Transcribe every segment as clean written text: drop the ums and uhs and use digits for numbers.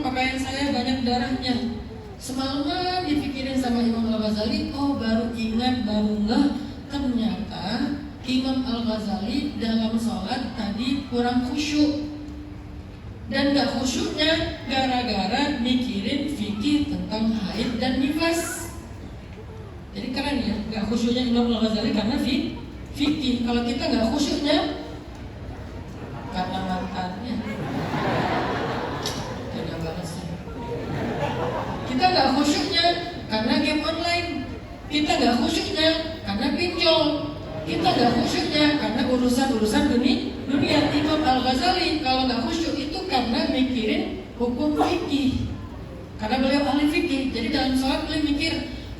pakaian saya banyak darahnya. Semalaman dipikirin sama Imam Al-Ghazali, oh baru ingat, baru ngeh, ternyata Imam Al-Ghazali dalam sholat tadi kurang khusyuk. Dan gak khusyuknya gara-gara mikirin fikih tentang haid dan nifas. Jadi keren ya, gak khusyuknya Imam Al-Ghazali karena fikih. Kalau kita gak khusyuknya karena mantannya. Tega banget sih. Kita gak khusyuknya karena game online. Kita gak khusyuknya karena pinjol. Kita gak khusyuknya karena urusan dunia. Imam Al-Ghazali kalau gak khusyuk itu karena mikirin hukum fikih. Karena beliau ahli fikih. Jadi dalam sholat beliau mikir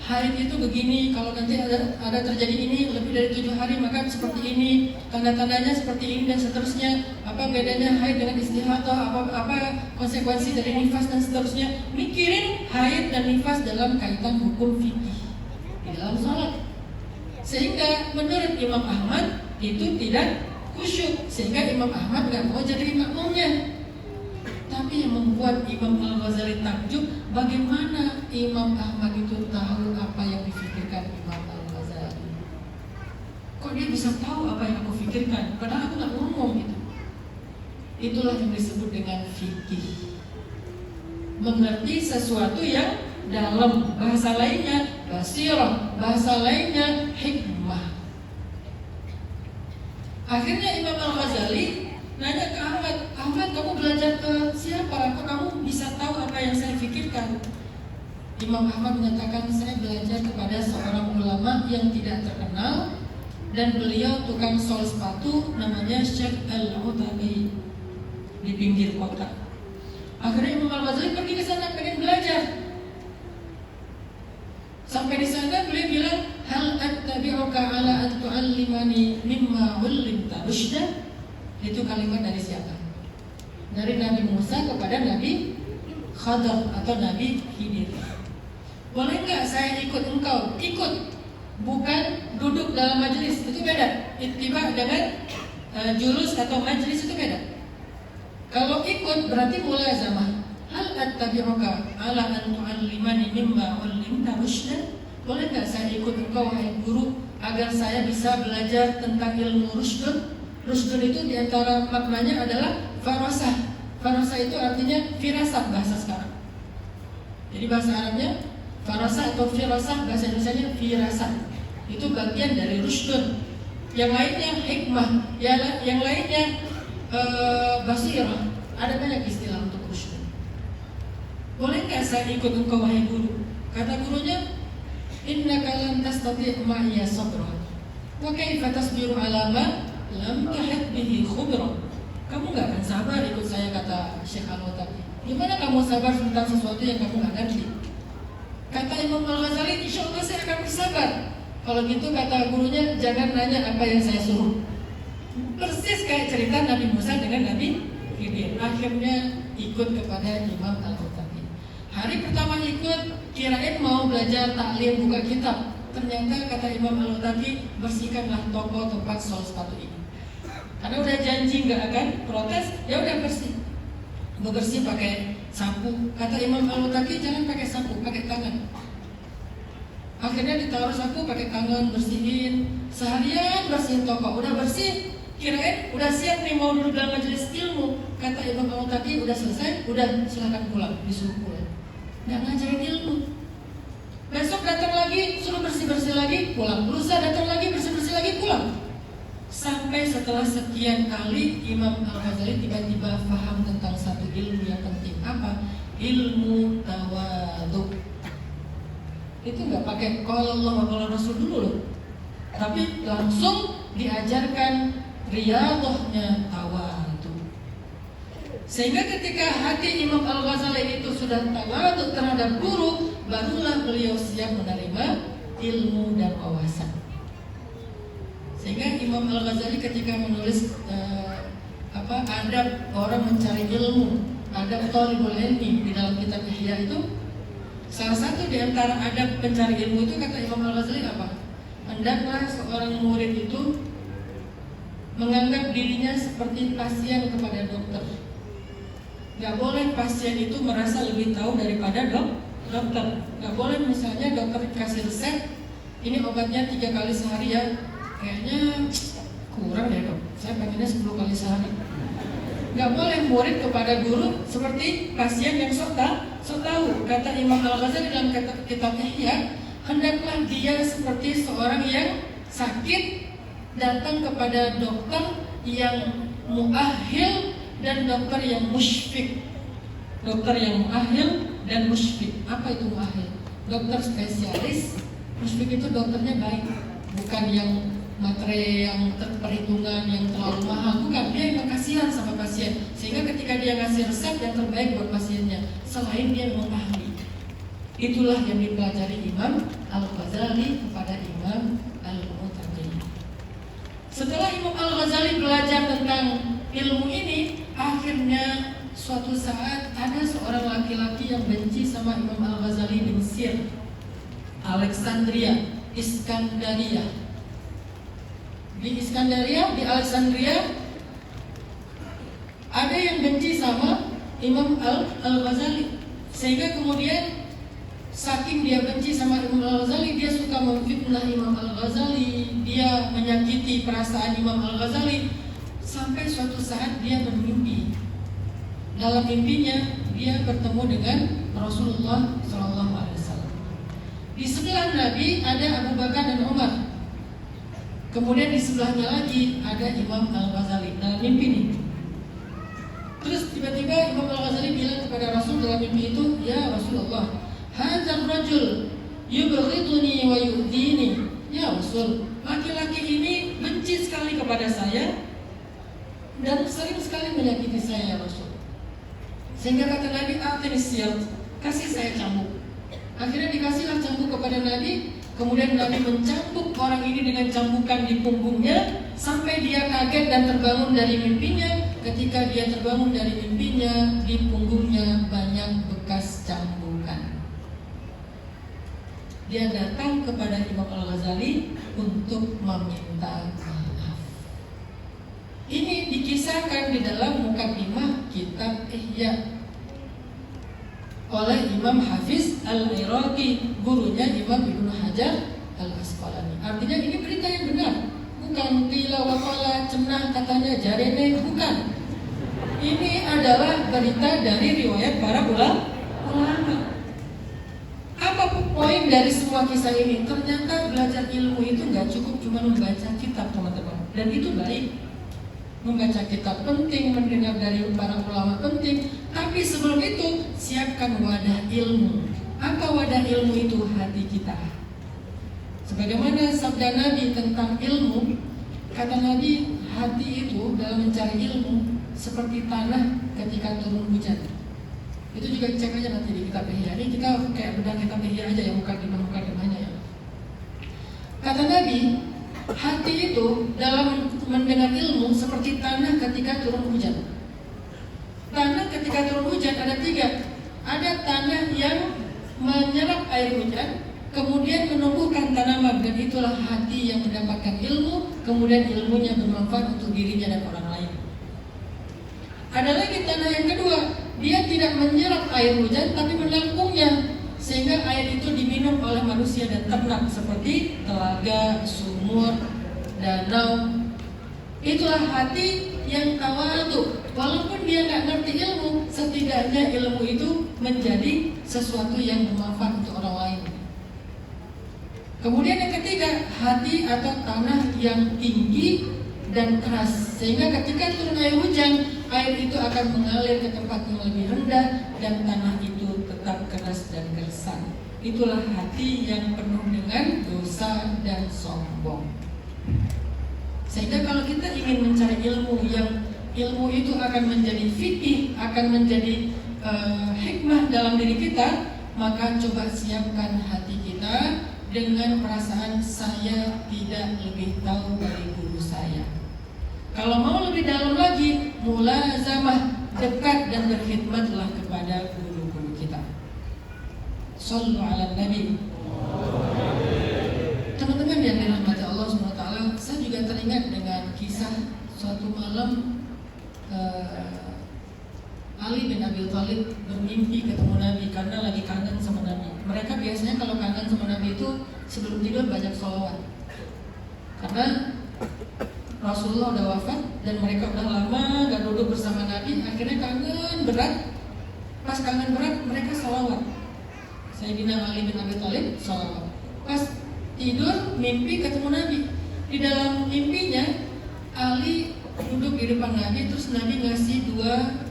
haid itu begini, kalau nanti ada terjadi ini lebih dari 7 hari maka seperti ini, tanda-tandanya seperti ini dan seterusnya. Apa bedanya haid dengan istihadah, apa konsekuensi dari nifas dan seterusnya. Mikirin haid dan nifas dalam kaitan hukum fikih di dalam sholat. Sehingga menurut Imam Ahmad itu tidak khusyuk, sehingga Imam Ahmad gak mau jadi makmumnya. Tapi yang membuat Imam Al-Ghazali takjub, bagaimana Imam Ahmad itu tahu apa yang difikirkan Imam Al-Ghazali. Kok dia bisa tahu apa yang aku pikirkan, padahal aku gak ngomong gitu. Itulah yang disebut dengan fikih. Mengerti sesuatu yang dalam, bahasa lainnya basirah, bahasa lainnya hikmah. Akhirnya Imam Al-Ghazali nanya ke Ahmad, kamu belajar ke siapa? Kok kamu bisa tahu apa yang saya pikirkan? Imam Ahmad menyatakan, saya belajar kepada seorang ulama yang tidak terkenal dan beliau tukang sol sepatu, namanya Syekh Al-Utabi di pinggir kota. Akhirnya Imam Al-Ghazali pergi ke sana pengen belajar. Sampai di sana beliau bilang, hal attabi'uka ala an tu'allimani mimma 'ullimta rusyda. Itu kalimat dari siapa? Dari Nabi Musa kepada Nabi Khadr atau Nabi Khidir. Boleh nggak saya ikut engkau? Ikut, bukan duduk dalam majelis, itu beda. Ittiba dengan julus atau majelis itu beda. Kalau ikut berarti mulazamah. Hal attabi'uka ala an tu'allimani mimma 'ullimta rusyda. Boleh nggak saya ikut engkau wahai guru agar saya bisa belajar tentang ilmu rusydun? Rusydun itu diantara maknanya adalah farasah. Farasah itu artinya firasah bahasa sekarang. Jadi bahasa Arabnya farasah atau firasah, bahasa Indonesianya firasah. Itu bagian dari rusydun. Yang lainnya hikmah, yang lainnya basirah. Ada banyak istilah untuk rusydun. Boleh nggak saya ikut engkau wahai guru? Kata gurunya, innaka lan tastati' ma'iya sabra. Wa kaifa tasbiru ala ma lam tahid bihi khubra. Kamu gak akan sabar ikut saya, kata Syekh Al-Utabi. Gimana kamu sabar tentang sesuatu yang kamu gak ngerti? Kata Imam Al-Ghazali, insya Allah saya akan bersabar. Kalau gitu kata gurunya, jangan nanya apa yang saya suruh. Persis kayak cerita Nabi Musa dengan Nabi Khidir. Akhirnya ikut kepada Imam Al-Utabi. Hari pertama ikut, kirain mau belajar taklim, buka kitab. Ternyata kata Imam Al-Utabi, bersihkanlah toko tempat sol sepatu ini. Karena udah janji nggak akan protes, ya udah bersih. Bebersih pakai sapu. Kata Imam Al-Utabi, jangan pakai sapu, pakai tangan. Akhirnya ditaruh sapu pakai tangan, bersihin. Seharian bersihin toko, udah bersih. Kirain udah siap nih mau duduk dalam majelis ilmu. Kata Imam Al-Utabi, udah selesai, udah silakan pulang, disuruh pulang. Nggak ngajarin ilmu. Besok datang lagi, suruh bersih-bersih lagi, pulang. Lusa datang lagi, bersih-bersih lagi, pulang. Sampai setelah sekian kali, Imam Al-Ghazali tiba-tiba paham tentang satu ilmu yang penting. Apa? Ilmu tawadhu. Itu nggak pakai qala Allah wa qala Rasul dulu loh. Tapi langsung diajarkan riyadhahnya tawadhu. Sehingga ketika hati Imam Al-Ghazali itu sudah tawadhu terhadap guru, barulah beliau siap menerima ilmu dan wawasan. Sehingga Imam Al-Ghazali ketika menulis adab orang mencari ilmu, adab thalibul ilmi di dalam kitab Ihya itu, salah satu di antara adab pencari ilmu itu kata Imam Al-Ghazali apa? Hendaklah seorang murid itu menganggap dirinya seperti pasien kepada dokter. Nggak boleh pasien itu merasa lebih tahu daripada dokter. Nggak boleh misalnya dokter kasih resep, ini obatnya 3 kali sehari ya, kayaknya kurang ya dok, saya pengennya 10 kali sehari. Nggak boleh murid kepada guru seperti pasien yang sok tahu. Kata Imam Al-Ghazali dalam kitab Ihya, hendaklah dia seperti seorang yang sakit datang kepada dokter yang muahil dan dokter yang musyfik. Dokter yang muahil dan musyfik. Apa itu muahil? Dokter spesialis. Musyfik itu dokternya baik, bukan yang materi yang perhitungan yang terlalu mahal, bukan. Dia yang kasihan sama pasien, sehingga ketika dia ngasih resep yang terbaik buat pasiennya, selain dia memang ahli. Itulah yang dipelajari Imam Al-Ghazali kepada Imam Al-Mu'tazilah. Setelah Imam Al-Ghazali belajar tentang ilmu ini, akhirnya suatu saat ada seorang laki-laki yang benci sama Imam Al-Ghazali di Mesir, Alexandria, Iskandaria. Di Iskandaria, di Alexandria, ada yang benci sama Imam Al-Ghazali, sehingga kemudian saking dia benci sama Imam Al-Ghazali, dia suka memfitnah Imam Al-Ghazali, dia menyakiti perasaan Imam Al-Ghazali, sampai suatu saat dia bermimpi. Dalam mimpinya dia bertemu dengan Rasulullah SAW. Di sebelah Nabi ada Abu Bakar dan Umar. Kemudian di sebelahnya lagi ada Imam Al-Ghazali dalam mimpi ini. Terus tiba-tiba Imam Al-Ghazali bilang kepada Rasul dalam mimpi itu, "Ya Rasulullah, hadzal rajul yubghiduni wa yu'dini." Ya Rasul, laki-laki ini benci sekali kepada saya dan sering sekali menyakiti saya ya Rasul. Sehingga kata Nabi, "Atinis siyat," kasih saya cambuk. Akhirnya dikasihlah cambuk kepada Nabi. Kemudian Nabi mencambuk orang ini dengan cambukan di punggungnya sampai dia kaget dan terbangun dari mimpinya. Ketika dia terbangun dari mimpinya, di punggungnya banyak bekas cambukan. Dia datang kepada Imam Al-Ghazali untuk meminta maaf. Ini dikisahkan di dalam Muqaddimah kitab Ihya oleh Imam Hafiz Al-Iraqi, gurunya Imam Ibnu Hajar Al-Asqalani. Artinya ini berita yang benar, bukan qila wa qala, cenah katanya jarene, bukan. Ini adalah berita dari riwayat para ulama. Apa poin dari semua kisah ini? Ternyata belajar ilmu itu nggak cukup cuma membaca kitab, teman-teman. Dan itu baik. Membaca kitab penting, mendengar dari para ulama penting, tapi sebelum itu siapkan wadah ilmu. Apa wadah ilmu itu? Hati kita. Sebagaimana sabda Nabi tentang ilmu, kata Nabi, hati itu dalam mencari ilmu seperti tanah ketika turun hujan. Itu juga cek aja nanti di kitab Ihya. Ini kita kayak bedah kitab Ihya aja yang mukadimahnya ya. Kata Nabi, hati itu dalam mendengar ilmu seperti tanah ketika turun hujan. Tanah ketika turun hujan ada 3. Ada tanah yang menyerap air hujan, kemudian menumbuhkan tanaman, dan itulah hati yang mendapatkan ilmu, kemudian ilmunya bermanfaat untuk dirinya dan orang lain. Ada lagi tanah yang kedua, dia tidak menyerap air hujan tapi menampungnya, sehingga air itu diminum oleh manusia dan ternak seperti telaga, sumur, danau. Itulah hati yang tawadhu. Walaupun dia nggak ngerti ilmu, setidaknya ilmu itu menjadi sesuatu yang bermanfaat untuk orang lain. Kemudian yang ketiga, hati atau tanah yang tinggi dan keras, sehingga ketika turun air hujan, air itu akan mengalir ke tempat yang lebih rendah dan tanah itu tetap keras dan gersang. Itulah hati yang penuh dengan dosa dan sombong. Sehingga kalau kita ingin mencari ilmu yang ilmu itu akan menjadi fikih, akan menjadi hikmah dalam diri kita, maka coba siapkan hati kita dengan perasaan saya tidak lebih tahu dari guru saya. Kalau mau lebih dalam lagi, mulazamah, dekat dan berkhidmatlah kepada guru-guru kita. Shallu ala Nabi. Teman-teman yang dirahmati Allah SWT, saya juga teringat dengan kisah suatu malam Ali bin Abi Thalib bermimpi ketemu Nabi karena lagi kangen sama Nabi. Mereka biasanya kalau kangen sama Nabi itu sebelum tidur banyak sholawat. Karena Rasulullah udah wafat dan mereka udah lama gak duduk bersama Nabi, akhirnya kangen berat. Pas kangen berat mereka sholawat. Sayyidina Ali bin Abi Thalib sholawat. Pas tidur mimpi ketemu Nabi. Di dalam mimpinya Ali duduk di depan Nabi, terus Nabi ngasih 2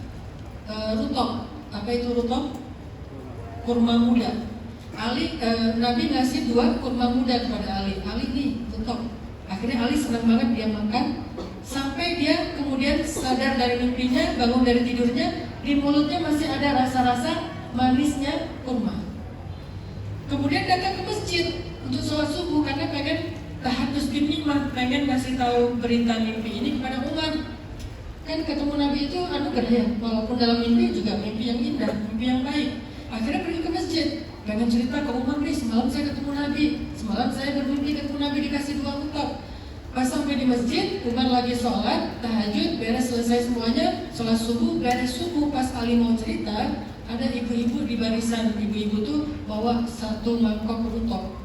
rutop. Apa itu rutop? Kurma muda. Nabi ngasih 2 kurma muda kepada Ali. Ali nih rutop. Akhirnya Ali senang banget dia makan, sampai dia kemudian sadar dari mimpinya, bangun dari tidurnya, di mulutnya masih ada rasa-rasa manisnya kurma. Kemudian datang ke masjid untuk sholat subuh karena pengen tahadus bin nikmah, pengen kasih tahu berita mimpi ini kepada Umar. Kan ketemu Nabi itu anugerah ya, walaupun dalam mimpi juga mimpi yang indah, mimpi yang baik. Akhirnya pergi ke masjid, pengen cerita ke Umar nih, semalam saya ketemu Nabi, semalam saya bermimpi ketemu Nabi dikasih 2 rutop. Pas sampai di masjid, Umar lagi sholat, tahajud, beres selesai semuanya, sholat subuh, beres subuh. Pas Ali mau cerita, ada ibu-ibu di barisan, ibu-ibu tuh bawa 1 mangkok rutop,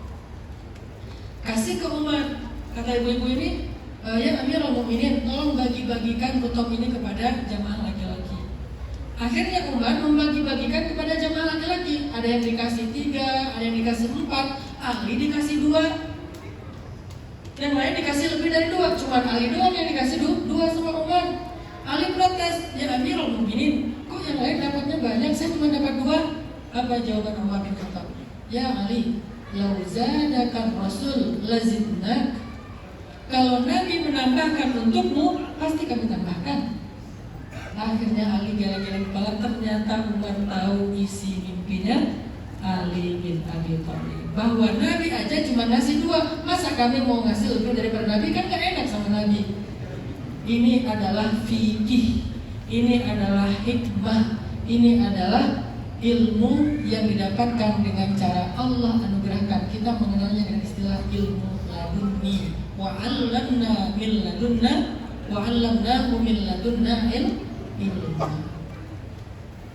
kasih ke Umar. Kata ibu-ibu ini, ya Amirul Mukminin, tolong bagi-bagikan rutop ini kepada jamaah laki-laki. Akhirnya Umar membagi-bagikan kepada jamaah laki-laki. Ada yang dikasih 3, ada yang dikasih 4, Ali dikasih 2, yang lain dikasih lebih dari 2. Cuma Ali doang yang dikasih 2 sama Umar. Ali protes, ya Amirul Mukminin, kok yang lain dapatnya banyak, saya cuma dapat 2. Apa jawaban Umar bin Khattab? Ya Ali, lau zadakan Rasul lazidnak. Kalau Nabi menambahkan untukmu, pasti kami tambahkan. Akhirnya Ali geleng-geleng kepala, ternyata Umar tahu isi mimpinya Ali bin Abi Thalib, bahwa Nabi aja cuma ngasih 2, masa kami mau ngasih lebih daripada Nabi, kan gak enak sama Nabi. Ini adalah fikih, ini adalah hikmah, ini adalah ilmu yang didapatkan dengan cara Allah anugerahkan. Kita mengenalnya dengan istilah ilmu laduni. Wa'allamna min ladunna wa'allamnahu min ladunna ilma.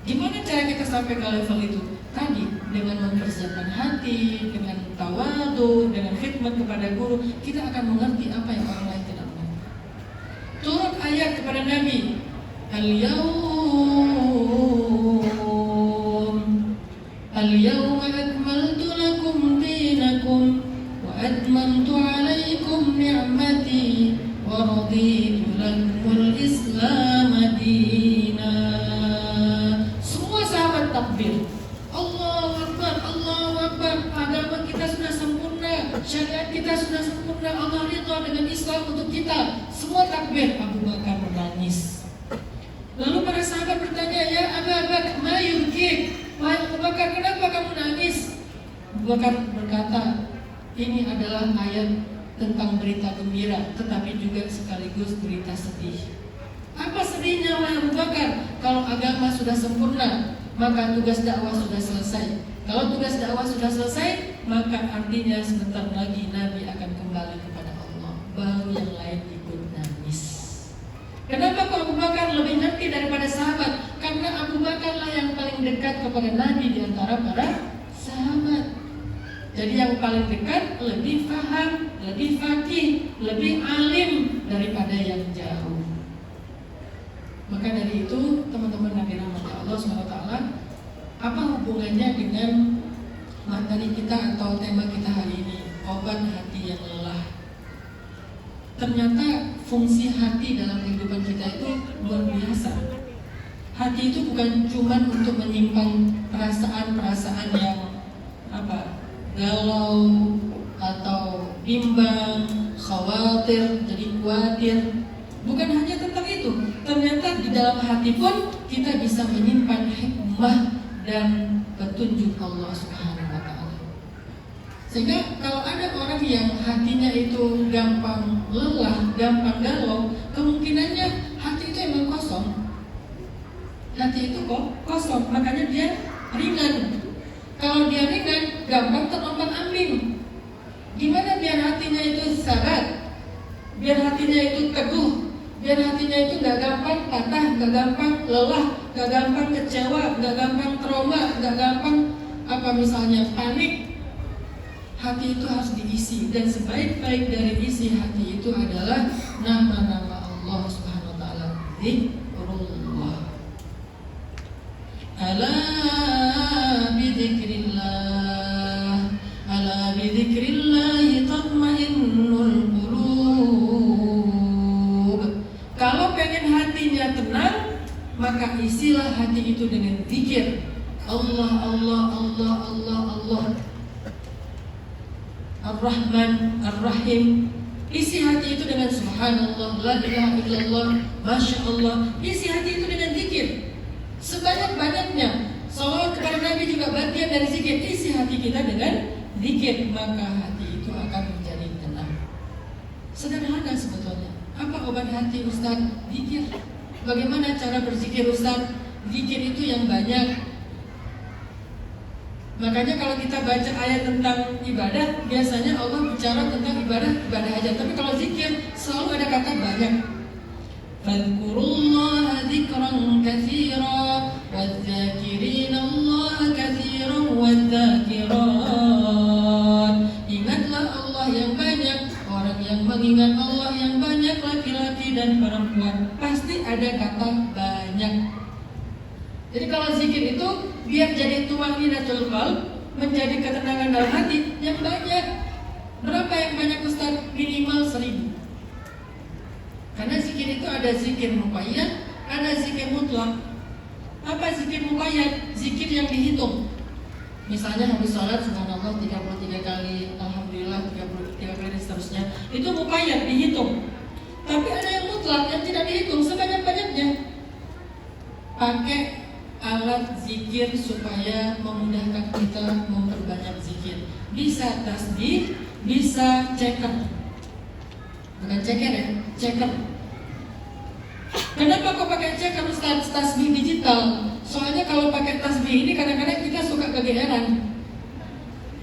Gimana cara kita sampai ke level itu? Tadi dengan mempersiapkan hati, dengan tawadu, dengan khidmat kepada guru, kita akan mengerti apa yang orang lain tidak mengerti. Turun ayat kepada Nabi, Al-yawma akmaltu lakum dinakum wa atmamtu alaikum ni'mati wa raditu lakumul Islam dina. Semua sahabat takbir, Allahu Akbar, Allahu Akbar. Agama kita sudah sempurna, syariat kita sudah sempurna, Allah ridha dengan Islam untuk kita. Semua takbir. Abu Bakar menangis. Lalu para sahabat bertanya, ya Abu Bakar, ma yubkik? Wahai Abu Bakar, kenapa kamu nangis? Abu Bakar berkata, ini adalah ayat tentang berita gembira, tetapi juga sekaligus berita sedih. Apa sedihnya wahai Abu Bakar? Kalau agama sudah sempurna, maka tugas dakwah sudah selesai. Kalau tugas dakwah sudah selesai, maka artinya sebentar lagi Nabi akan kembali kepada Allah. Baru yang lain ikut nangis. Kenapa kok Abu Bakar lebih ngerti daripada sahabat? Karena Abu Bakarlah yang paling dekat kepada Nabi di antara para sahabat. Jadi yang paling dekat lebih paham, lebih faqih, lebih alim daripada yang jauh. Maka dari itu teman-teman Nabi rahmat Allah SWT, apa hubungannya dengan materi kita atau tema kita hari ini, obat hati yang lelah? Ternyata fungsi hati dalam kehidupan kita itu luar biasa. Hati itu bukan cuma untuk menyimpan perasaan-perasaan yang galau atau bimbang, khawatir, jadi khawatir. Bukan hanya tentang itu. Ternyata di dalam hati pun kita bisa menyimpan hikmah dan petunjuk Allah Subhanahu wa ta'ala. Sehingga kalau ada orang yang hatinya itu gampang lelah, gampang galau, kemungkinannya hati itu emang kosong. Hati itu kok kosong, makanya dia ringan. Kalau dia ringan, gampang terombang-ambing. Gimana biar hatinya itu sabat, biar hatinya itu teguh, Biar hatinya itu nggak gampang patah, nggak gampang lelah, nggak gampang kecewa, nggak gampang trauma, nggak gampang misalnya panik. Hati itu harus diisi, dan sebaik-baik dari isi hati itu adalah nama-nama Allah Subhanahu wa taala. Zikrullah. Ala bidzikrillah, ala bidzikrillah tatmainnul qulub. Kalau pengen hatinya tenang, maka isilah hati itu dengan zikir. Allah, Allah, Allah, Allah, Allah. Ar-Rahman, Ar-Rahim. Isi hati itu dengan subhanallah, la ilaha illallah, masya Allah. Isi hati itu dengan zikir sebanyak-banyaknya. Salawat kepada Nabi juga bagian dari zikir. Isi hati kita dengan zikir, maka hati itu akan menjadi tenang. Sederhana sebetulnya. Apa obat hati, Ustaz? Zikir. Bagaimana cara berzikir, Ustaz? Zikir itu yang banyak. Makanya kalau kita baca ayat tentang ibadah, biasanya Allah bicara tentang ibadah aja. Tapi kalau zikir selalu ada kata banyak. Fadhkurullaha dzikran katsira wadz-dzakirina Allah katsiran wadz-dzakirat. Ingatlah Allah yang banyak, orang yang mengingat Allah yang banyak, laki-laki dan perempuan. Pasti ada kata banyak. Jadi kalau zikir itu biar jadi tumaninatul qalb, menjadi ketenangan dalam hati yang banyak. Berapa yang banyak, Ustaz? Minimal 1000. Karena zikir itu ada zikir muqayyad, ada zikir mutlak. Apa zikir muqayyad? Zikir yang dihitung. Misalnya habis sholat subhanallah 33 kali, alhamdulillah 33 kali dan seterusnya. Itu muqayyad, dihitung. Tapi ada yang mutlak yang tidak dihitung sebanyak-banyaknya. Pakai alat zikir supaya memudahkan kita memperbanyak zikir. Bisa tasbih, bisa ceker. Bukan ceker ya, ceker. Kenapa kok pakai ceker, Ustaz? Tasbih digital. Soalnya kalau pakai tasbih ini kadang-kadang kita suka kegeeran.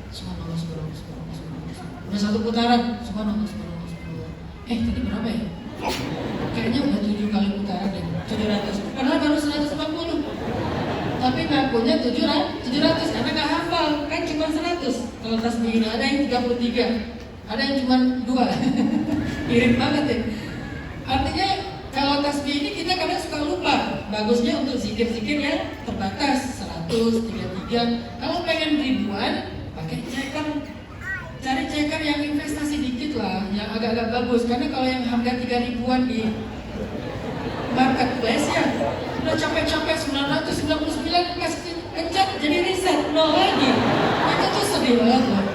Subhanallah, subhanallah, subhanallah, subhanallah. Udah satu putaran, subhanallah, subhanallah, subhanallah. Tadi berapa ya? Kayaknya udah 7 kali putaran deh, 700. Padahal baru 140. Tapi ngakunya 700 karena gak hafal, kan cuma 100. Kalau tasbih ini ada yang 33, ada yang cuma 2. Irit banget ya. Artinya kalau tasbih ini kita kadang suka lupa. Bagusnya untuk zikir-zikir yang terbatas 100, 33. Kalau pengen ribuan, pakai ceker. Cari ceker yang investasi dikit lah, yang agak-agak bagus. Karena kalau yang harga 3.000-an di marketplace ya udah capek-capek 999 kasih kencang jadi riset 0 lagi. Itu tuh sedih banget loh.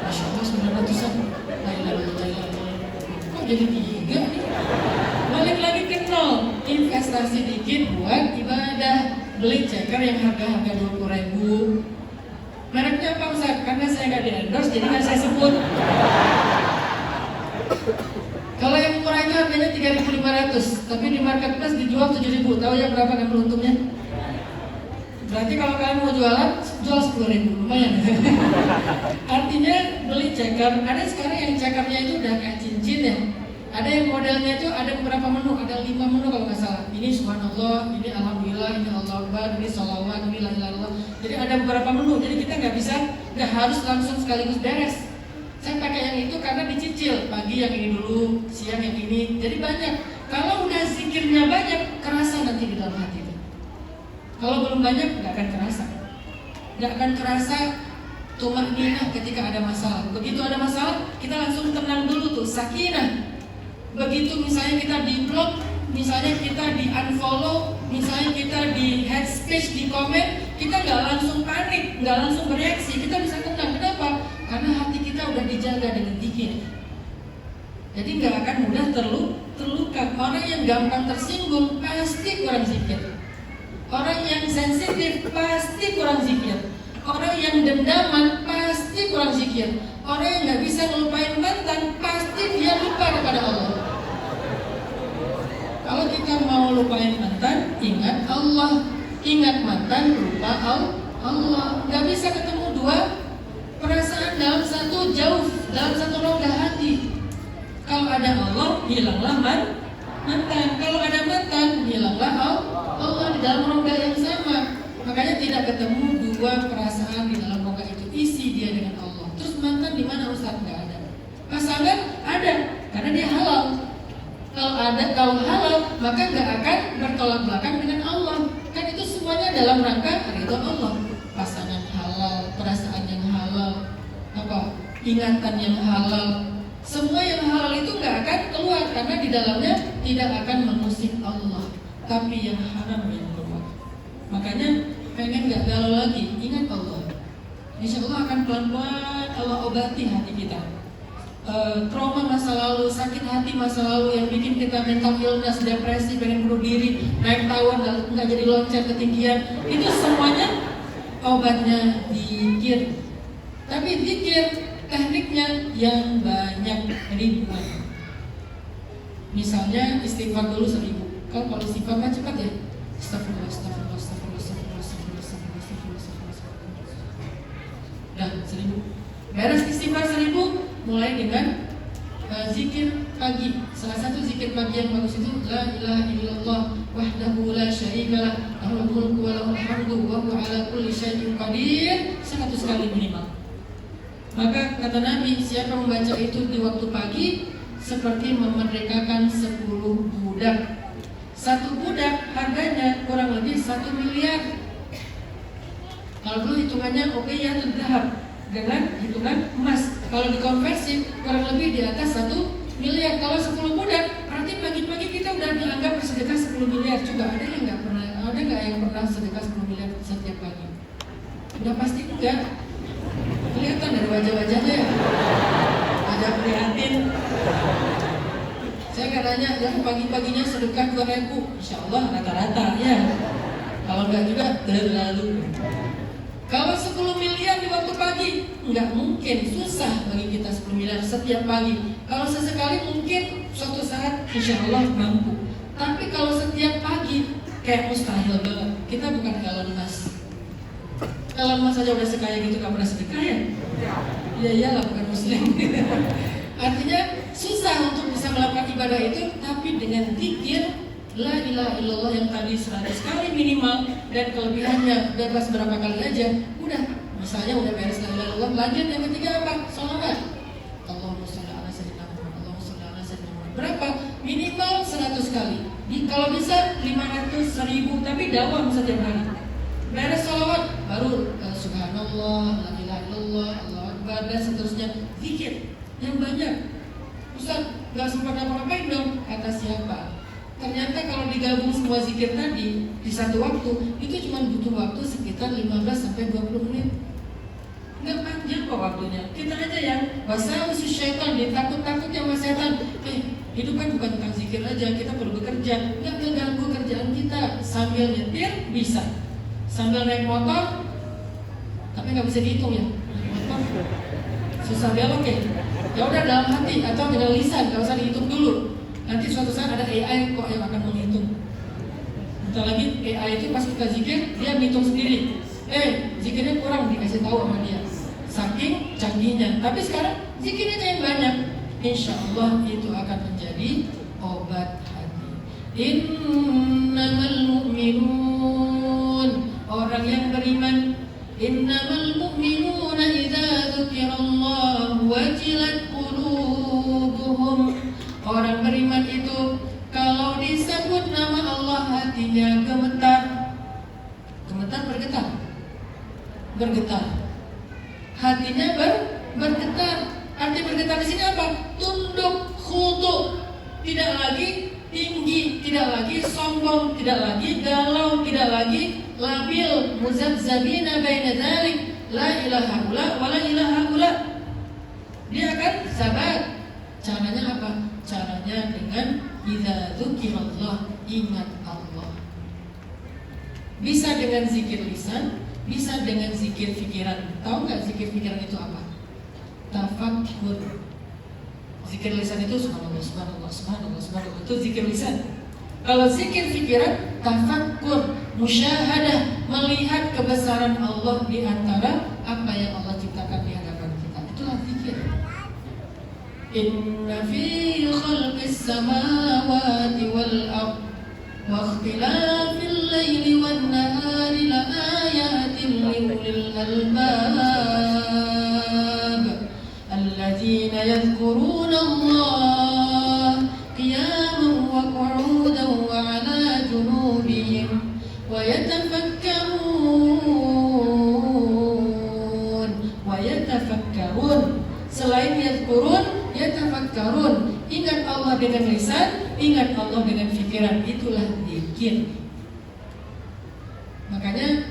Masya Allah 900-an. Kok jadi 3 nih? Balik lagi ke 0. Investasi dikit buat ibadah. Beli ceker yang harga-harga 20.000. Mereknya apa, Ustaz? Karena saya nggak di-endorse jadi nggak saya sebut. Kalau yang murah itu harganya 3.500, tapi di marketplace dijual 7.000. Tahu ya berapa kan untungnya? Berarti kalau kalian mau jualan, jual 10.000, lumayan. Artinya beli ceker. Ada sekarang yang cekernya itu udah kayak cincin ya. Ada yang modelnya itu ada beberapa menu, ada 5 menu kalau nggak salah. Ini subhanallah, ini alhamdulillah, ini Allah Akbar, ini sholawat, ini la ilaha illallah. Jadi ada beberapa menu. Jadi kita nggak harus langsung sekaligus beres. Saya pakai yang itu karena dicicil, pagi yang ini dulu, siang yang ini, jadi banyak. Kalau udah zikirnya banyak, kerasa nanti di dalam hati itu. Kalau belum banyak, nggak akan kerasa. Nggak akan kerasa tumakninah ketika ada masalah. Begitu ada masalah, kita langsung tenang dulu tuh, sakinah. Begitu misalnya kita di blok, misalnya kita di unfollow, misalnya kita di head speech, di komen, kita nggak langsung panik, nggak langsung bereaksi, kita bisa tenang. Kenapa? Karena hati kita udah dijaga dengan zikir. Jadi nggak akan mudah terluka. Orang yang gampang tersinggung pasti kurang zikir. Orang yang sensitif pasti kurang zikir. Orang yang dendaman pasti kurang zikir. Orang yang nggak bisa ngelupain mantan pasti dia lupa kepada Allah. Kalau kita mau lupain mantan, ingat Allah. Ingat mantan, lupa Allah. Nggak bisa ketemu dua perasaan dalam satu jauh, dalam satu roda hati. Kalau Kalau ada Allah, hilanglah mantan. Kalau ada mantan, hilanglah Allah di dalam rongga yang sama. Makanya tidak ketemu dua perasaan di dalam rongga itu. Isi dia dengan Allah. Terus mantan di mana Ustaz? Nggak ada. Pasangan ada, karena dia halal. Kalau halal, maka nggak akan bertolak belakang dengan Allah. Kan itu semuanya dalam rangka ridho Allah. Pasangan halal, perasaan yang halal, ingatan yang halal. Semua yang halal itu nggak akan keluar karena di dalamnya tidak akan mengusik Allah. Tapi yang haram yang keluar. Makanya pengen nggak galau lagi, ingat Allah. Insya Allah akan pelan-pelan Allah obati hati kita. Trauma masa lalu, sakit hati masa lalu yang bikin kita mental illness, depresi, pengen bunuh diri, naik tawar, nggak jadi loncat ketinggian, itu semuanya obatnya zikir. Tapi zikir tekniknya yang banyak, ribuan. Misalnya istighfar dulu 1000. Kalau istighfar kan cepat ya. Astagfirullah, astagfirullah, astagfirullah, astagfirullah, astagfirullah, astagfirullah, astagfirullah. Dah 1000. Beres istighfar 1000. Mulai dengan zikir pagi. Salah satu zikir pagi yang bagus itu la ilaha illallah wahdahu la syarikalah lahul mulku wa lahul hamdu wa huwa ala kulli syai'in qadir 100 kali minimal. Maka kata Nabi, siapa membaca itu di waktu pagi seperti memerdekakan 10 budak. Satu budak harganya kurang lebih 1 miliar. Kalau dulu hitungannya oke ya, dahab dengan hitungan emas. Kalau dikonversi kurang lebih di atas 1 miliar. Kalau 10 budak, berarti pagi-pagi kita udah dianggap bersedekah 10 miliar. Coba ada yang pernah sedekah 10 miliar setiap pagi? Udah pasti enggak. Kelihatan dari wajah-wajahnya ya. Ada prihatin. Saya katanya yang pagi-paginya sedekah 2.000, insya Allah rata-rata ya. Kalau enggak juga terlalu. Kalau 10 miliar di waktu pagi, nggak mungkin, susah bagi kita 10 miliar setiap pagi. Kalau sesekali mungkin suatu saat insya Allah mampu. Tapi kalau setiap pagi, kayak mustahil banget. Kita bukan Elon Musk. Elon Musk saja udah sekaya gitu, nggak pernah sedekah ya? Ya iyalah, bukan muslim. Artinya susah untuk bisa melakukan ibadah itu, tapi dengan zikir la ilaha illallah yang tadi 100 kali minimal, dan kelebihannya bebas berapa kali aja, udah. Misalnya udah beres la ilaha illallah, lanjut yang ketiga apa? Sholawat. Allahumma sholli ala sayyidina Muhammad, Allahumma sholli ala sayyidina Muhammad. Berapa? Minimal 100 kali. Kalau bisa 500, 1000, tapi dawam setiap hari. Beres sholawat, baru subhanallah, la ilaha illallah, Allahu akbar, dan seterusnya. Zikir yang banyak. Ustaz, gak sempat apa-apain dong. Kata siapa? Ternyata kalau digabung semua zikir tadi di satu waktu, itu cuma butuh waktu sekitar 15-20 menit. Nggak panjang kok waktunya. Kita aja yang wasawasi syaitan, ditakut-takut sama setan. Hidup kan bukan tentang zikir aja, kita perlu bekerja. Nggak mengganggu kerjaan kita. Sambil nyetir bisa, sambil naik motor, tapi nggak bisa dihitung ya. Motor susah belok ya. Ya udah dalam hati atau dengan lisan, nggak usah dihitung dulu. Nanti suatu saat ada AI kok yang akan menghitung. Bentar lagi AI itu pas kita zikir, dia menghitung sendiri. Zikirnya kurang, dikasih tahu sama dia. Saking canggihnya. Tapi sekarang zikirnya yang banyak. Insya Allah itu akan menjadi obat hati. Innamal mu'minun, orang yang beriman. Innamal mu'minuna idza dzukirallahu wajilat qulubuhum. Orang beriman itu kalau disebut nama Allah hatinya gemetar. Gemetar, bergetar. Hatinya bergetar. Arti bergetar di sini apa? Tunduk, khudu. Tidak lagi tinggi, tidak lagi sombong, tidak lagi galau, tidak lagi labil, muzabzabina baina dzalik, la ilaha illa wa la ilaha illa. Dia akan sabar. Caranya apa? Caranya dengan idza dzukirallah, ingat Allah. Bisa dengan zikir lisan, bisa dengan zikir pikiran. Tahu nggak zikir pikiran itu apa? Tafakkur. Zikir lisan itu subhanallah, subhanallah, subhanallah, subhanallah. Itu zikir lisan. Kalau zikir pikiran, tafakkur, musyahadah, melihat kebesaran Allah di antara apa yang Allah ciptakan di hadapan kita. Itulah zikir. Inna fi khalqis samawati wal ard wa ikhtilafil laili wan nahari la ayatin liulil albab alladzina yadhkuruna Allah qiyaman wa qu'udan wa 'ala junubihim wa yatafakkarun. Selain yadhkurun, yatafakkarun. Ingat Allah dengan lisan, ingat Allah dengan pikiran. Itulah dzikir. Makanya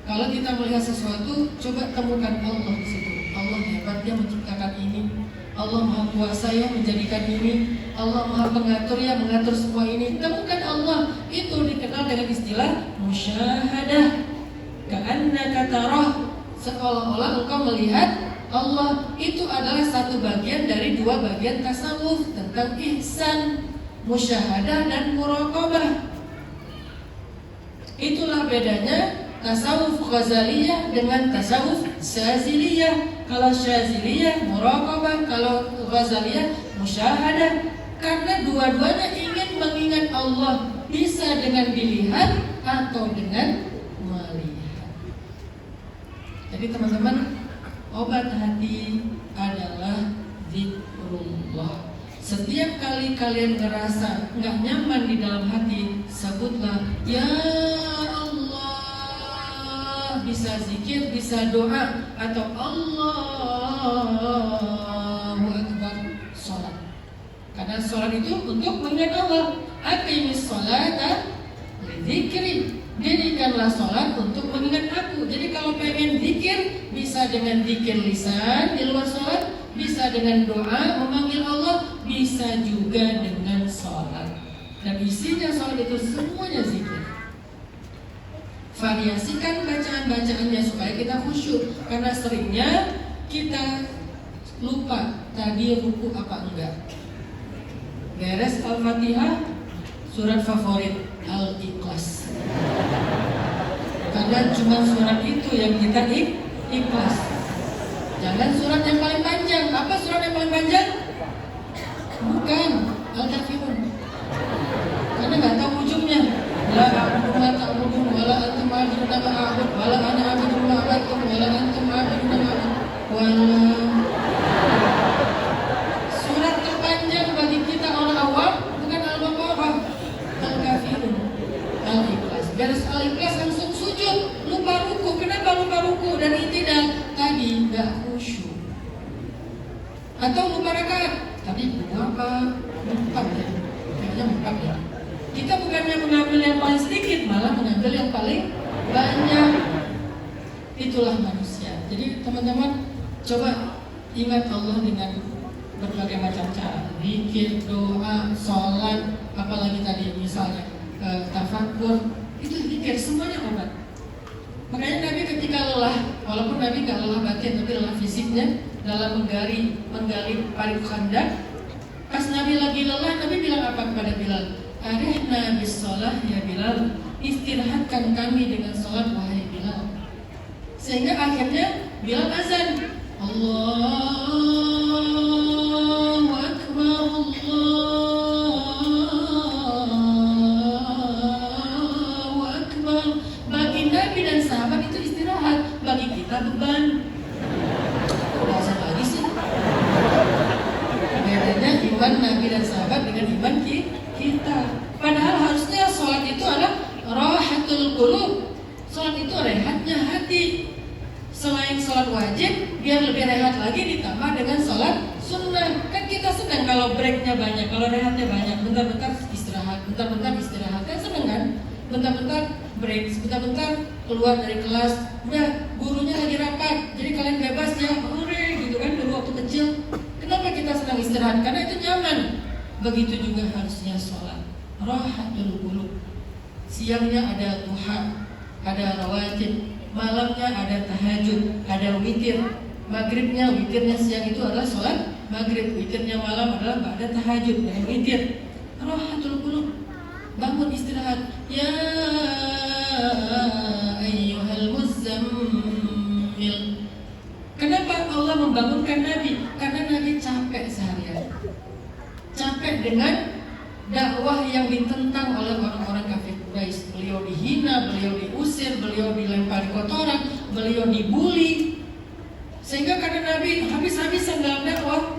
kalau kita melihat sesuatu, coba temukan Allah di situ. Allah hebat, Dia menciptakan ini. Allah Maha Kuasa yang menjadikan ini. Allah Maha Pengatur yang mengatur semua ini. Temukan Allah. Itu dikenal dengan istilah musyahadah. Ka'annaka tarah. Seolah-olah engkau melihat Allah. Itu adalah satu bagian dari dua bagian tasawuf tentang ihsan, musyahadah dan muraqabah. Itulah bedanya tasawuf Ghazaliyah dengan tasawuf Syaziliyah. Kalau Syaziliyah muraqabah, kalau Ghazaliyah musyahadah. Karena dua-duanya ingin mengingat Allah, bisa dengan dilihat atau dengan melihat. Jadi teman-teman, obat hati adalah zikrullah. Setiap kali kalian ngerasa nggak nyaman di dalam hati, sebutlah ya Allah. Bisa zikir, bisa doa, atau Allahu Akbar, sholat. Karena sholat itu untuk mengingat Allah. Aqimis sholata lidzikri. Dirikanlah sholat untuk mengingat aku. Jadi kalau pengen zikir, bisa dengan zikir lisan di luar sholat, bisa dengan doa memanggil Allah, bisa juga dengan sholat. Dan isinya sholat itu semuanya zikir. Variasikan bacaan-bacaannya supaya kita khusyuk. Karena seringnya kita lupa tadi ruku apa enggak. Beres Al-Fatihah, surat favorit Al-Ikhlas. Karena cuma surat itu yang kita ikhlas. Jangan surat yang paling panjang. Apa surat yang paling panjang? Bukan Al-Kafirun. Karena nggak tahu ujungnya. La a'budu ma ta'budun wa la antum 'abiduna ma a'bud wa la ana 'abidu ma 'abadtum wa la antum 'abiduna ma a'bud wa la. Surat terpanjang bagi kita orang awam bukan Al-Baqarah, Al-Kafirun, Al-Ikhlas. Beres Al-Ikhlas langsung sujud, lupa ruku. Kenapa lupa ruku dan i'tidal? Tadi nggak khusyuk. Atau lupa rakaat. Tadi berapa? 4 ya. Kayaknya 4 ya. Kita bukannya mengambil yang paling sedikit, malah mengambil yang paling banyak. Itulah manusia. Jadi teman-teman, coba ingat Allah dengan berbagai macam cara. Zikir, doa, sholat, apalagi tadi misalnya tafakkur. Itu zikir, semuanya obat. Makanya Nabi ketika lelah, walaupun Nabi gak lelah batin, tapi lelah fisiknya dalam menggali parit khandak. Pas Nabi lagi lelah, Nabi bilang apa kepada Bilal? Arihna bis sholah ya Bilal. Istirahatkan kami dengan sholat wahai Bilal. Sehingga akhirnya Bilal azan. Allahu Akbar, Allahu Akbar. Bagi Nabi dan sahabat itu istirahat, bagi kita beban. Bahasa lagi sih. Bedanya iman Nabi dan sahabat dengan iman kita. Padahal harusnya sholat itu adalah rahatul qulub. Sholat itu rehatnya hati. Selain sholat wajib, biar lebih rehat lagi ditambah dengan sholat sunnah. Kan kita senang kalau breaknya banyak, kalau rehatnya banyak. Bentar-bentar istirahat, bentar-bentar istirahat. Kan senang kan? Bentar-bentar break, bentar-bentar keluar dari kelas. Udah, gurunya lagi rapat, jadi kalian bebas ya, hore gitu kan dulu waktu kecil. Kenapa kita senang istirahat? Karena itu nyaman. Begitu juga harusnya sholat rahatul qulub. Siangnya ada duha, ada rawatib, malamnya ada tahajud, ada witir. Witirnya siang itu adalah sholat maghrib, witirnya malam adalah ba'da tahajud dan witir. Rahatul qulub, bangun istirahat. Ya ayyuhal muzammil. Kenapa Allah membangunkan Nabi? Karena Nabi capek seharian. dengan dakwah yang ditentang oleh orang-orang kafir Quraisy. Beliau dihina, beliau diusir, beliau dilempar kotoran, beliau dibully. Sehingga karena Nabi habis-habisan dalam dakwah,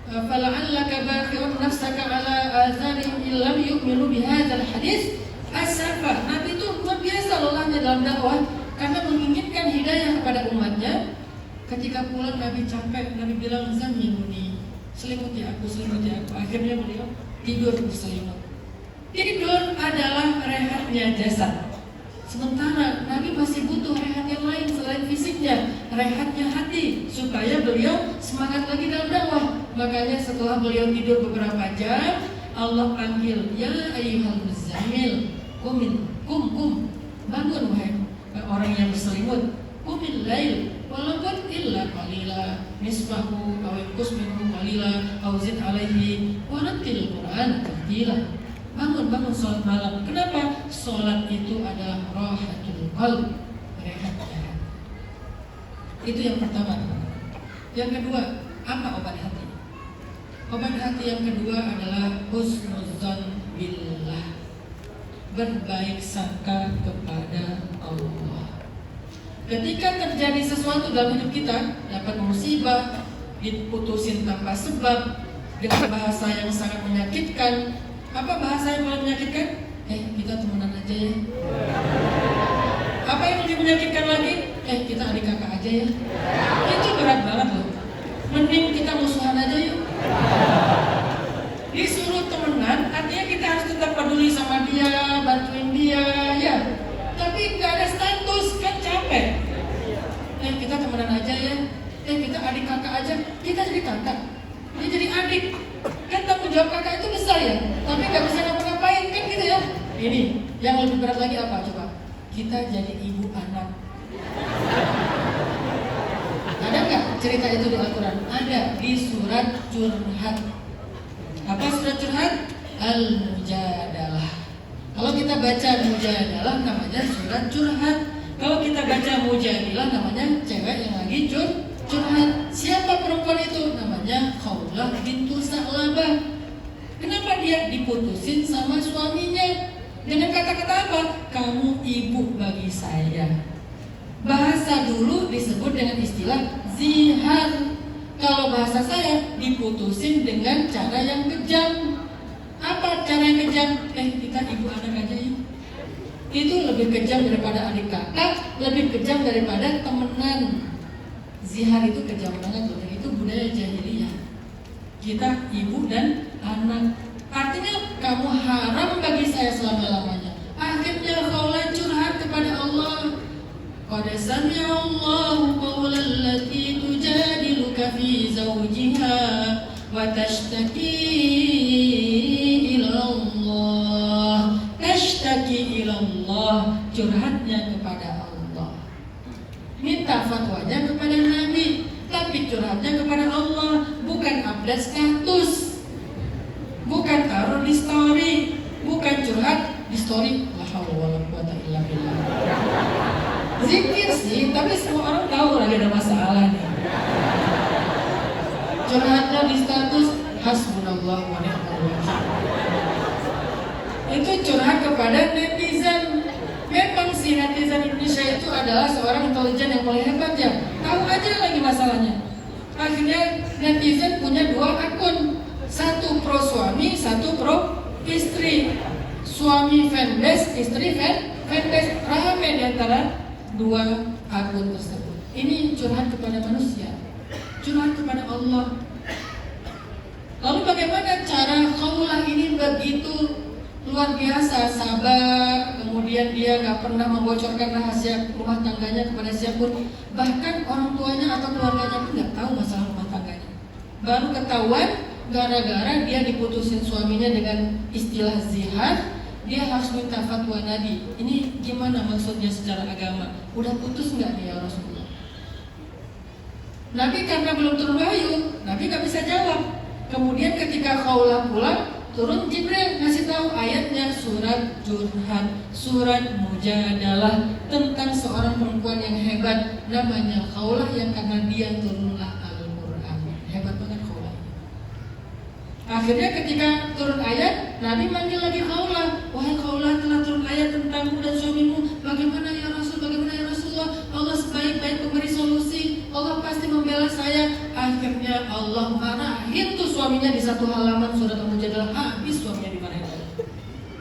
fala'allaka baqi'un nafsaka ala atharihim illam yu'minu bihadzal hadits asafa. Nabi itu luar biasa lelahnya dalam dakwah karena menginginkan hidayah kepada umatnya. Ketika pulang Nabi capek, Nabi bilang zammiluni, selimuti aku. Akhirnya beliau tidur berselimut. Tidur adalah rehatnya jasad. Sementara Nabi masih butuh rehat yang lain selain fisiknya, rehatnya hati, supaya beliau semangat lagi dalam dakwah. Makanya setelah beliau tidur beberapa jam, Allah panggil, ya ayyuhal muzammil, kum, bangun wahai orang yang berselimut, qumil lail walaupun illa qalila nisfahu aw inqus minhu qalila aw zid alaihi warattil Qur'an tartila. Bangun sholat malam. Kenapa? Sholat itu adalah rahatul qalb, rehatnya. Itu yang pertama. Yang kedua, apa obat hati? Obat hati yang kedua adalah husnuzan billah, berbaik sangka kepada Allah. Ketika terjadi sesuatu dalam hidup kita, dapat musibah, diputusin tanpa sebab, dengan bahasa yang sangat menyakitkan. Apa bahasa yang paling menyakitkan? Kita temenan aja ya. Apa yang lebih menyakitkan lagi? Kita adik kakak aja ya. Itu berat banget loh. Mending kita musuhan aja yuk. Disuruh temenan, artinya kita harus tetap peduli sama dia, bantuin dia, ya. Tapi nggak ada status, kan capek. Kita temenan aja ya. Kita adik kakak aja. Kita jadi kakak, dia jadi adik. Kan tanggung jawab kakak itu besar ya, tapi nggak bisa ngapa-ngapain kan gitu ya. Ini yang lebih berat lagi apa coba? Kita jadi ibu anak. Ada nggak cerita itu di Al-Quran? Ada di surat curhat. Apa surat curhat? Al-Mujadalah. Kalau kita baca Mujadalah namanya surat curhat. Kalau kita baca Mujadilah namanya cewek yang lagi curhat. Siapa perempuan itu? Namanya Khawlah bintu Sa'labah. Kenapa dia diputusin sama suaminya? Dengan kata-kata apa? Kamu ibu bagi saya. Bahasa dulu disebut dengan istilah zihar. Kalau bahasa saya diputusin dengan cara yang kejam. Apa cara yang kejam? Kita ibu anak aja yuk. Itu lebih kejam daripada adik kakak, lebih kejam daripada temenan. Zihar itu kejam banget loh, dan itu budaya jahiliyah. Kita ibu dan anak. Artinya kamu haram bagi saya selama-lamanya. Akhirnya Khawlah curhat kepada Allah. Qad sami'a Allahu qawlan allati tujadiluka fi zawjiha wa tashtaki ila Allah. Tashtaki ila Allah, curhatnya kepada Allah. Minta fatwanya kepada Nabi, tapi curhatnya kepada Allah. Bukan update status, bukan taruh di story, bukan curhat di story. La haula wala quwata illa billah. Zikir sih, tapi semua orang tahu lagi ada masalah nih. Curhatnya di status hasbunallah wa ni'mal wakil. Itu curhat kepada netizen. Memang si netizen Indonesia itu adalah seorang intelijen yang paling hebat ya. Tahu aja lagi masalahnya. Akhirnya netizen punya dua akun. Satu pro suami, satu pro istri. Suami fanbase, istri fanbase. Rame di antara dua akun tersebut. Ini curhat kepada manusia, curhat kepada Allah. Lalu bagaimana cara Khawlah ini begitu luar biasa, sabar, kemudian dia gak pernah membocorkan rahasia rumah tangganya kepada siapapun. Bahkan orang tuanya atau keluarganya pun gak tahu masalah rumah tangganya. Baru ketahuan gara-gara dia diputusin suaminya dengan istilah zihar. Dia harus minta fatwa Nabi. Ini gimana maksudnya secara agama? Udah putus gak nih ya Rasulullah? Nabi karena belum turun wahyu, Nabi gak bisa jawab. Kemudian ketika Khawlah pulang, turun Jibril ngasih tahu ayatnya, surat curhat, surat Mujadalah, tentang seorang perempuan yang hebat namanya Khawlah, yang karena dia turunlah Al-Quran. Hebat banget Khawlah. Akhirnya ketika turun ayat, Nabi manggil lagi Khawlah. Wahai Khawlah, telah turun ayat tentangmu dan suamimu. Bagaimana ya Rasul, bagaimana ya Rasulullah? Allah sebaik-baik pemberi solusi. Allah pasti membela saya. Akhirnya Allah marahin tuh suaminya di satu halaman surat Al-Mujadalah. Habis suaminya dimarahin.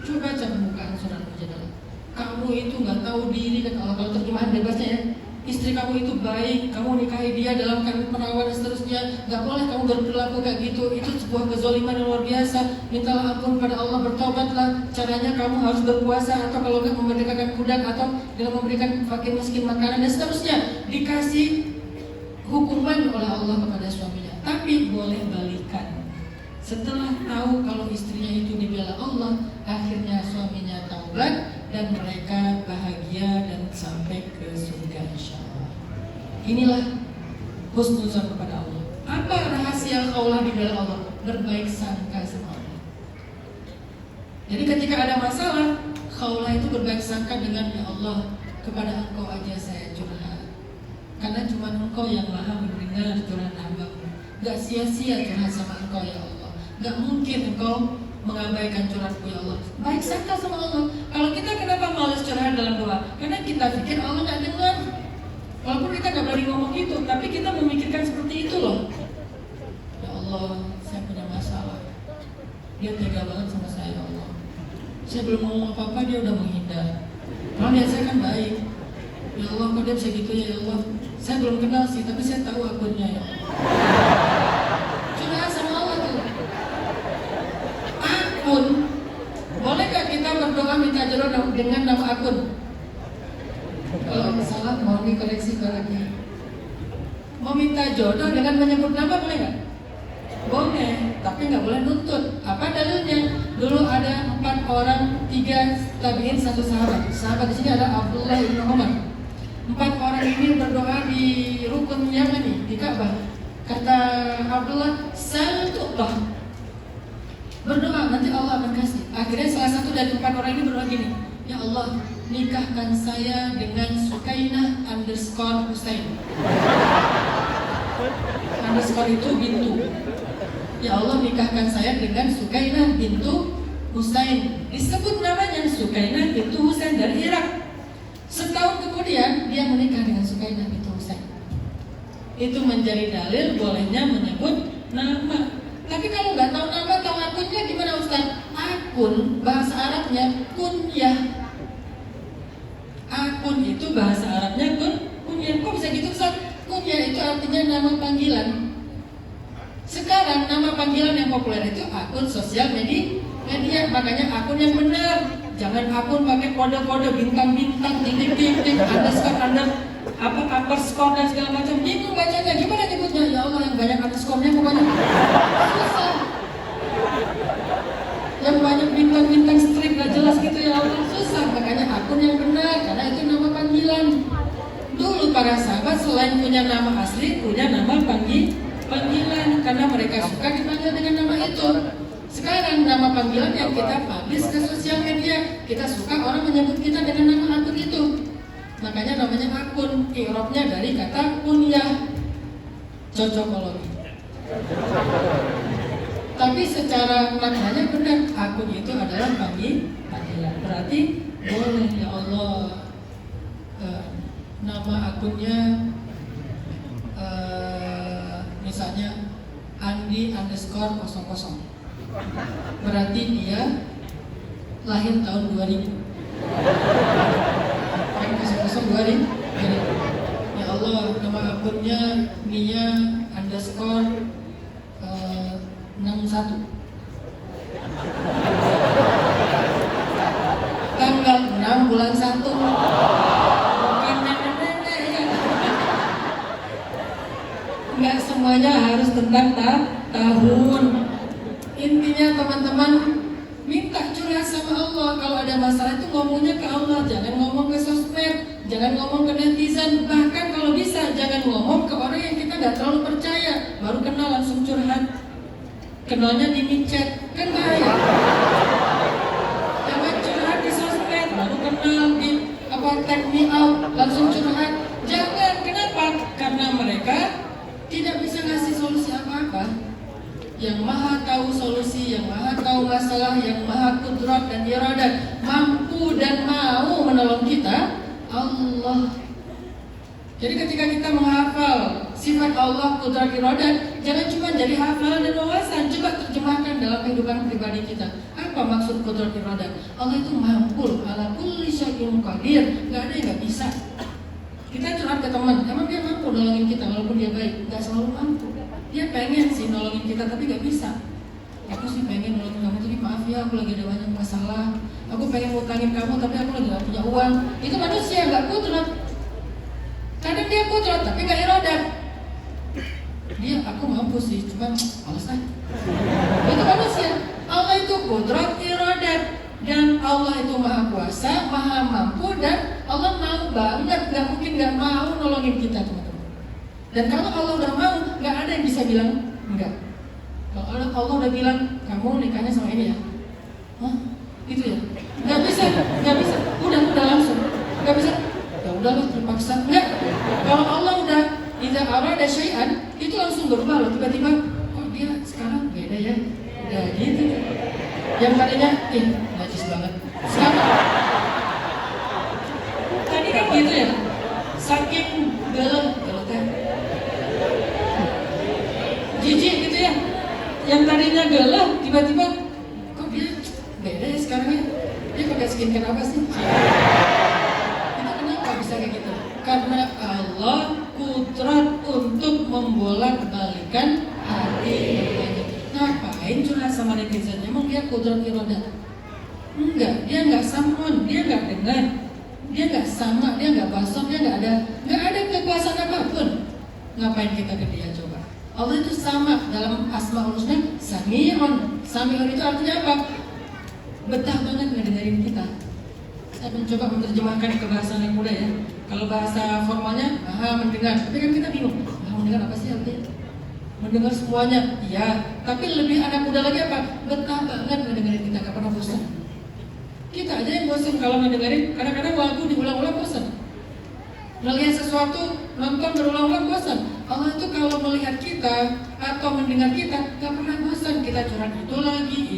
Coba baca pembukaan surat Al-Mujadalah. Kamu itu nggak tahu diri kan, kalau terjemahan bebasnya ya. Istri kamu itu baik, kamu nikahi dia dalam kandungan perawan dan seterusnya. Gak boleh kamu berperilaku kayak gitu. Itu sebuah kezaliman yang luar biasa. Mintalah ampun pada Allah, bertobatlah. Caranya kamu harus berpuasa, atau kalau enggak memerdekakan budak, atau dengan memberikan fakir miskin makanan dan seterusnya. Dikasih hukuman oleh Allah kepada suaminya. Tapi boleh balikan. Setelah tahu kalau istrinya itu dibela Allah, akhirnya suaminya taubat dan mereka bahagia dan sampai ke surga insyaallah. Inilah husnuzan kepada Allah. Apa rahasia Khawlah dibela Allah? Berbaik sangka sama Allah. Jadi ketika ada masalah, Khawlah itu berbaik sangka dengan, ya Allah, kepada Engkau aja saya curhat. Karena cuma Engkau yang maha mendengar curhat hamba-Mu. Gak sia-sia curhat sama Engkau ya Allah. Gak mungkin Engkau mengabaikan curhatku ya Allah. Baik sangka sama Allah. Kalau kita kenapa malas curhat dalam doa? Karena kita pikir Allah gak dengar. Walaupun kita gak berani ngomong gitu, tapi kita memikirkan seperti itu loh. Ya Allah, saya punya masalah. Dia tega banget sama saya ya Allah. Saya belum ngomong apa-apa dia udah menghindar. Kalau lihat saya kan baik. Ya Allah, kok dia bisa gitu ya Allah. Saya belum kenal sih, tapi saya tahu akunnya ya Allah. Curhat sama Allah tuh. Akun. Boleh gak kita berdoa minta jodoh dengan nama akun? Kalau salah mau dikoreksi lagi. Mau minta jodoh dengan menyebut nama boleh gak? Boleh, tapi nggak boleh nuntut. Apa dalilnya? Dulu ada 4 orang, 3 tabiin, 1 sahabat. Sahabat di sini ada Abdullah bin Umar. 4 orang ini berdoa di rukun Yamani, di Ka'bah. Kata Abdullah, "Sal tu'tah." Berdoa, nanti Allah akan kasih. Akhirnya salah satu dari 4 orang ini berdoa gini, "Ya Allah, nikahkan saya dengan Sukainah _ Husain." Underscore itu bintu. Ya Allah, nikahkan saya dengan Sukainah bintu Husain. Disebut namanya Sukainah bintu Husain dari Irak. Setahun kemudian dia menikah dengan Sukainah bintu Husain. Itu menjadi dalil bolehnya menyebut nama. Tapi kalau nggak tahu nama, tahu akunnya gimana Ustaz? Akun bahasa Arabnya kunyah. Akun itu bahasa Arabnya kunyah. Kok bisa gitu Ustaz? Kunyah itu artinya nama panggilan. Sekarang nama panggilan yang populer itu akun sosial media. Makanya akun yang benar. Jangan akun pakai kode-kode bintang-bintang, titik-titik, underscore, underscore dan segala macam. Bingung bacanya, gimana nyebutnya? Ya Allah, yang banyak underscore-nya pokoknya susah. Yang banyak bintang-bintang strip gak jelas gitu ya Allah, susah. Makanya akun yang benar, karena itu nama panggilan. Dulu para sahabat selain punya nama asli, punya nama panggilan karena mereka suka dipanggil dengan nama itu. Sekarang nama panggilan yang kita publish ke sosial media, kita suka orang menyebut kita dengan nama akun itu. Makanya namanya akun. I'rabnya dari kata kunyah. Cocokologi. Tapi secara maknanya benar, akun itu adalah panggilan. Berarti boleh ya Allah, nama akunnya misalnya Andi _00. Berarti dia lahir tahun 2000. Kan 00 2000. Ya Allah, nama akunnya Nia _61. Tanggal 6 bulan 1. Bukan nenek-nenek ya. Enggak semuanya harus tentang tahun. Intinya teman-teman, minta curhat sama Allah. Kalau ada masalah itu ngomongnya ke Allah, jangan ngomong ke sosmed, jangan ngomong ke netizen. Bahkan kalau bisa jangan ngomong ke orang yang kita nggak terlalu percaya. Baru kenal langsung curhat. Kenalnya di micet, kan bahaya. Jangan curhat di sosmed, baru kenal di tag me out, langsung curhat. Jangan, kenapa? Karena mereka tidak bisa ngasih solusi apa-apa. yang maha tahu solusi, yang maha tahu masalah, yang maha kudrat dan iradat, mampu dan mau menolong kita, Allah. Jadi ketika kita menghafal sifat Allah, kudrat, iradat, jangan cuma jadi hafalan dan wawasan, coba terjemahkan dalam kehidupan pribadi kita. Apa maksud kudrat, iradat? Allah itu mampu, ala kulli syai'in qadir, gak ada yang gak bisa. Kita curhat ke teman, emang dia mampu nolongin kita walaupun dia baik? Gak selalu mampu. Dia pengen sih nolongin kita tapi gak bisa. Aku sih pengen nolongin kamu, tapi maaf ya aku lagi ada banyak masalah. Aku pengen ngutangin kamu tapi aku lagi gak punya uang. Itu manusia, gak kudrat. Kadang dia kudrat tapi gak iradat. Dia, aku mampu sih, cuman males aja. Itu manusia. Allah itu kudrat, iradat. Dan Allah itu maha kuasa, maha mampu, dan Allah mau banget, gak mungkin gak mau nolongin kita, teman-teman. Dan kalau Allah udah mau, gak ada yang bisa bilang enggak. Kalau Allah udah bilang, kamu nikahnya sama ini ya? Hah? Gitu ya? Gak bisa, udah langsung. Gak bisa, ya udahlah terpaksa. Enggak, kalau Allah udah idza arada syai'an, itu langsung berubah loh. Tiba-tiba, oh dia sekarang beda ya? Udah gitu. Yang tadinya, najis banget. Sekarang tadi kan gitu ya, saking galau-galaunya jijik gitu ya. Yang tadinya galau, tiba-tiba kok dia beda ya sekarang ya? Dia pakai skincare apa sih? Itu kenapa bisa kayak gitu? Karena Allah kudrat untuk membolak-balikan hati. Ngapain curhat sama netizen? Emang dia kudrat iradat? Enggak, dia nggak samon, dia nggak dengar, dia nggak sama, dia nggak basok, dia nggak ada kekuasaan apapun. Ngapain kita ke dia coba? Allah itu sama dalam Asmaul Husna, Sami'un. Sami'un itu artinya apa? Betah banget ngedengerin kita. Saya mencoba menerjemahkan ke bahasa anak muda ya. Kalau bahasa formalnya, maha mendengar. Tapi kan kita bingung, maha mendengar apa sih artinya? Mendengar semuanya, iya. Tapi lebih anak muda lagi apa? Betah banget ngedengerin kita, gak pernah bosan. Kita aja yang bosan kalau ngedengerin. Kadang-kadang lagu diulang-ulang bosan. Melihat sesuatu, nonton berulang-ulang bosan. Allah itu kalau melihat kita atau mendengar kita, gak pernah bosan. Kita curhat itu lagi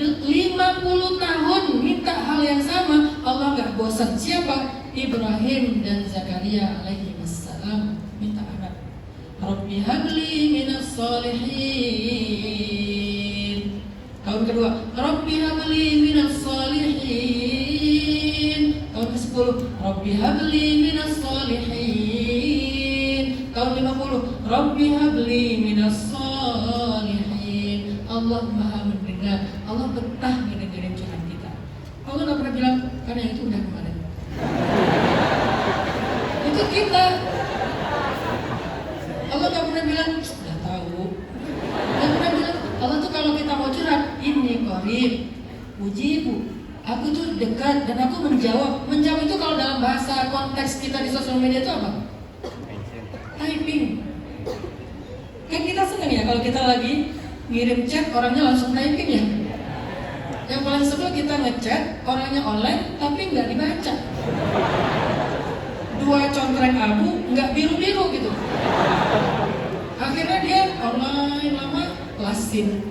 50 tahun minta hal yang sama, Allah gak bosan. Siapa? Ibrahim dan Zakaria alaihi wassalam minta anak. Rabbi habli minas salihin. Tahun kedua, Rabbi habli minas salihin. Tahun ke-10, Rabbi habli minas salihin. Tahun 50, Rabbi habli minas salihin. Allah maha mendengar, Allah betah ngedengerin curhat kita. Allah gak pernah bilang, karena itu udah kemarin. Itu kita. Allah gak pernah bilang, sudah tahu. Gak pernah bilang, Allah tuh kalau kita mau curhat, ini qarib, ujibu, aku tuh dekat dan aku menjawab. Menjawab itu kalau dalam bahasa konteks kita di sosial media itu apa? Typing. Kan kita seneng ya kalau kita lagi ngirim chat, orangnya langsung typing ya. Yang paling sebel kita ngechat, orangnya online tapi nggak dibaca. Dua contreng abu, nggak biru-biru gitu. Akhirnya dia online lama, lasin.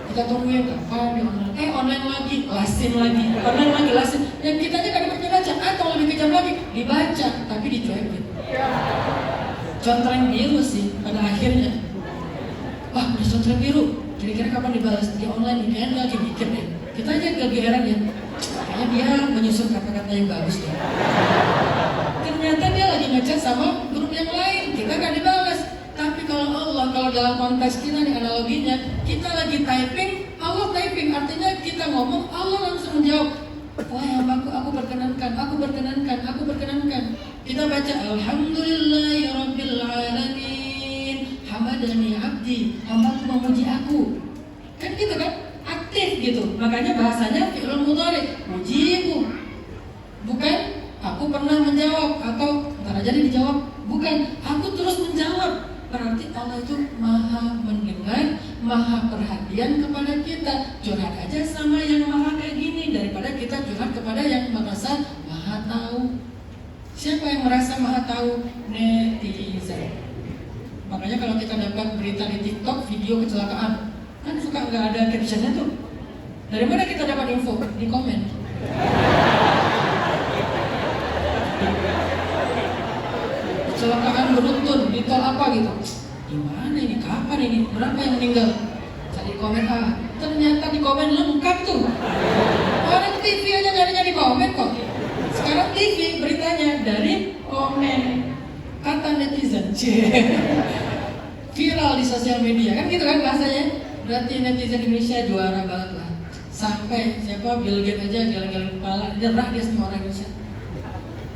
Kita tungguin kapan dia online. Online lagi, lasin lagi. Online lagi, lasin. Yang kitanya nggak dibaca, atau lebih kejam lagi, dibaca tapi dicuekin. Contreng biru sih pada akhirnya. Wah, udah contreng biru. Kira-kira kapan dibalas? Dia online, kayaknya lagi mikir deh. Kita aja kegeeran ya. Kayaknya dia menyusun kata-kata yang bagus deh. Ternyata dia lagi ngechat sama grup yang lain, kita gak dibalas. Tapi kalau Allah, kalau dalam konteks kita nih analoginya, kita lagi typing, Allah typing, artinya kita ngomong, Allah langsung menjawab. Wah ya aku berkenankan. Kita baca Alhamdulillahirabbil alamin, hamadani abdi, hambaku memuji aku. Kan gitu kan? Aktif gitu. Makanya bahasanya fi'il mudhari, ujibu. Bukan aku pernah menjawab atau ntar aja dijawab. Bukan, aku terus menjawab. Berarti Allah itu maha mendengar, maha perhatian kepada kita. Curhat aja sama yang maha kayak gini daripada kita curhat kepada yang merasa maha tahu. Siapa yang merasa maha tahu? Netizen. Makanya kalau kita dapat berita di TikTok, video kecelakaan, kan suka nggak ada captionnya tuh. Dari mana kita dapat info? Di komen. Kecelakaan beruntun di tol apa gitu. Gimana ini? Kapan ini? Berapa yang meninggal? Cari komen ternyata di komen lengkap tuh. Orang TV aja nyarinya di komen kok. Sekarang TV beritanya dari komen. Kata netizen. Viral di sosial media kan gitu kan bahasanya. Berarti netizen Indonesia juara banget lah. Sampai siapa Bill Gates aja geleng-geleng kepala, nyerah dia semua orang Indonesia.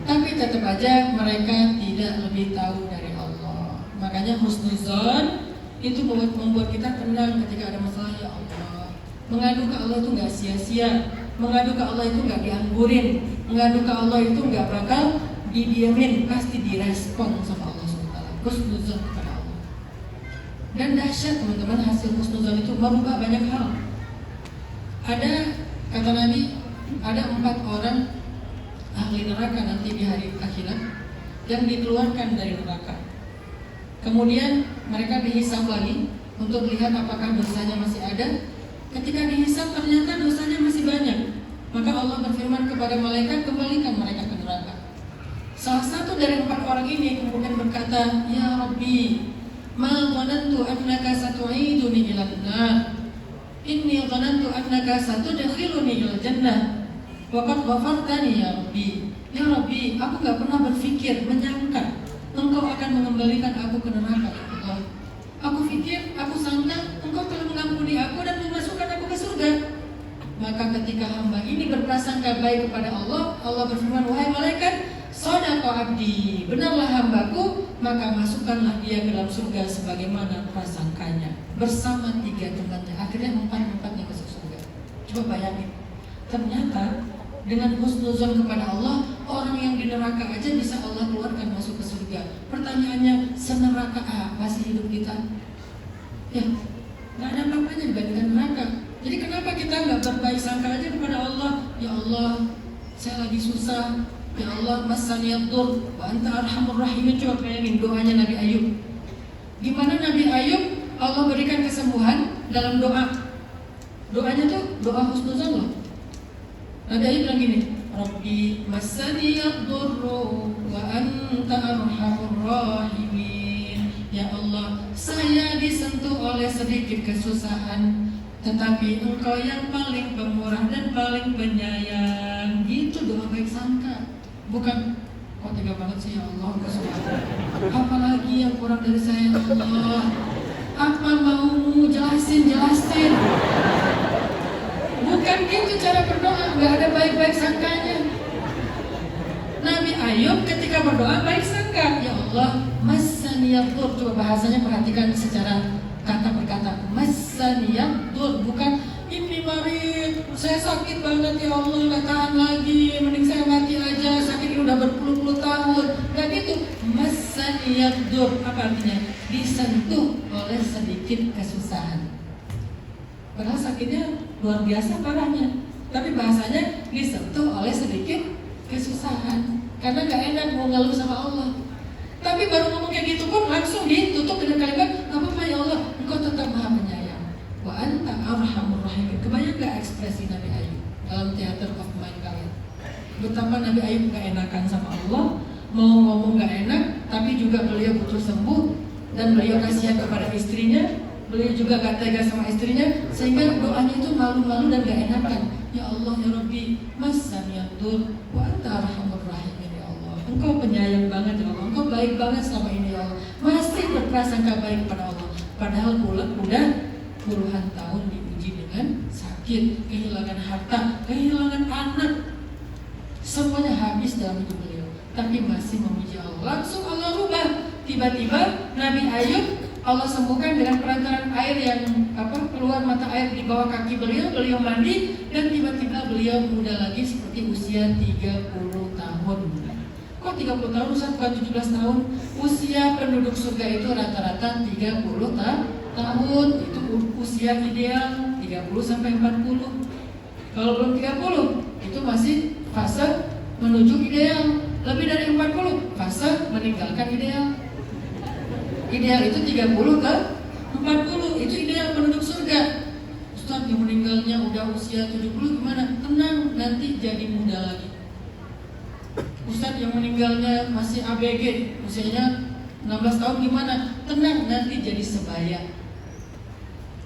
Tapi tetap aja mereka tidak lebih tahu dari Allah. Makanya husnuzon itu membuat kita tenang ketika ada masalah. Ya Allah, mengadu ke Allah itu nggak sia-sia. Mengadu ke Allah itu nggak dianggurin. Mengadu ke Allah itu nggak bakal didiamin, pasti direspon sama Allah SWT. Husnuzon kepada Allah. Dan dahsyat teman-teman, hasil husnuzon itu merubah banyak hal. Ada, kata Nabi, ada 4 orang ahli neraka nanti di hari akhirat yang dikeluarkan dari neraka. Kemudian mereka dihisab lagi untuk lihat apakah dosanya masih ada. Ketika dihisab ternyata dosanya masih banyak. Maka Allah berfirman kepada malaikat, kembalikan mereka ke neraka. Salah satu dari 4 orang ini kemudian berkata, Ya Rabbi, ma dhanantu annaka satu'iduni ilan nar. Inni dhanantu annaka satudkhiluni ilal jannah. Waqad ghafartani ya Rabbi. Ya Rabbi, aku gak pernah berpikir, menyangka Engkau akan mengembalikan aku ke neraka, ya Allah. Aku pikir, aku sangka Engkau telah mengampuni aku dan memasukkan aku ke surga. Maka ketika hamba ini berprasangka baik kepada Allah, Allah berfirman, wahai malaikat, shadaqa abdi, benarlah hambaku, maka masukkanlah dia ke dalam surga sebagaimana prasangkanya, bersama 3 temannya. Akhirnya 4-4-nya masuk surga. Coba bayangin, ternyata dengan husnuzon kepada Allah, orang yang di neraka aja bisa Allah keluarkan masuk ke surga. Pertanyaannya, seneraka apa sih hidup kita? Ya, nggak ada apa-apanya dibandingkan neraka. Jadi kenapa kita nggak berbaik sangka aja kepada Allah? Ya Allah, saya lagi susah. Ya Allah, masaniyaddur wa anta arhamur rahimin. Coba bayangin doanya Nabi Ayub. Gimana Nabi Ayub Allah berikan kesembuhan dalam doa. Doanya tuh doa husnuzon loh. Nabi Ayub bilang gini, Rabbi masaniyaddur wa anta arhamur rahimin. Ya Allah, saya disentuh oleh sedikit kesusahan, tetapi Engkau yang paling pemurah dan paling penyayang. Gitu doa baik sangka. Bukan, kok tega banget sih ya Allah, apalagi yang kurang dari saya ya Allah. Apa maumu, jelasin. Bukan gitu cara berdoa, gak ada baik-baik sangkanya. Nabi Ayub ketika berdoa baik sangka, ya Allah, masaniyaddur. Coba bahasanya perhatikan secara kata per kata. Masaniyaddur, bukan ini marid, saya sakit banget ya Allah, gak tahan lagi, mending saya mati aja, sakit ini udah berpuluh-puluh tahun. Gak gitu. Masaniyaddur, apa artinya? Disentuh oleh sedikit kesusahan. Padahal sakitnya luar biasa parahnya, tapi bahasanya disentuh oleh sedikit kesusahan. Karena gak enak mau ngeluh sama Allah. Tapi baru ngomong kayak gitu pun langsung ditutup dengan kalimat, gak apa-apa ya Allah, Engkau tetap maha penyayang. Wa anta arhamur rahimin. Kebayang gak ekspresi Nabi Ayub dalam theater of mind kalian? Betapa Nabi Ayub gak enakan sama Allah, mau ngomong gak enak, tapi juga beliau butuh sembuh, dan beliau kasihan kepada istrinya. Beliau juga gak tega sama istrinya, sehingga doanya itu malu-malu dan gak enakan. Ya Allah, ya Rabbi, masaniyaddur wa anta arhamur rahimin. Ya Allah, Engkau penyayang banget ya Allah, Engkau baik banget selama ini ya Allah. Masih berprasangka baik kepada Allah, padahal udah puluhan tahun diuji dengan sakit, kehilangan harta, kehilangan anak, semuanya habis dalam hidup beliau, tapi masih memuji Allah. Langsung Allah rubah, tiba-tiba Nabi Ayub Allah sembuhkan dengan perantaran air yang keluar mata air di bawah kaki beliau mandi, dan tiba-tiba beliau muda lagi seperti usia 30 tahun. Kok 30 tahun, Ustaz, bukan 17 tahun? Usia penduduk surga itu rata-rata 30 tahun. Itu usia ideal 30 sampai 40. Kalau belum 30, itu masih fase menuju ideal. Lebih dari 40, fase meninggalkan ideal. Ideal itu 30 ke 40, itu ideal penduduk surga. Ustaz yang meninggalnya udah usia 70 gimana? Tenang, nanti jadi muda lagi. Ustaz yang meninggalnya masih ABG, usianya 16 tahun gimana? Tenang, nanti jadi sebaya.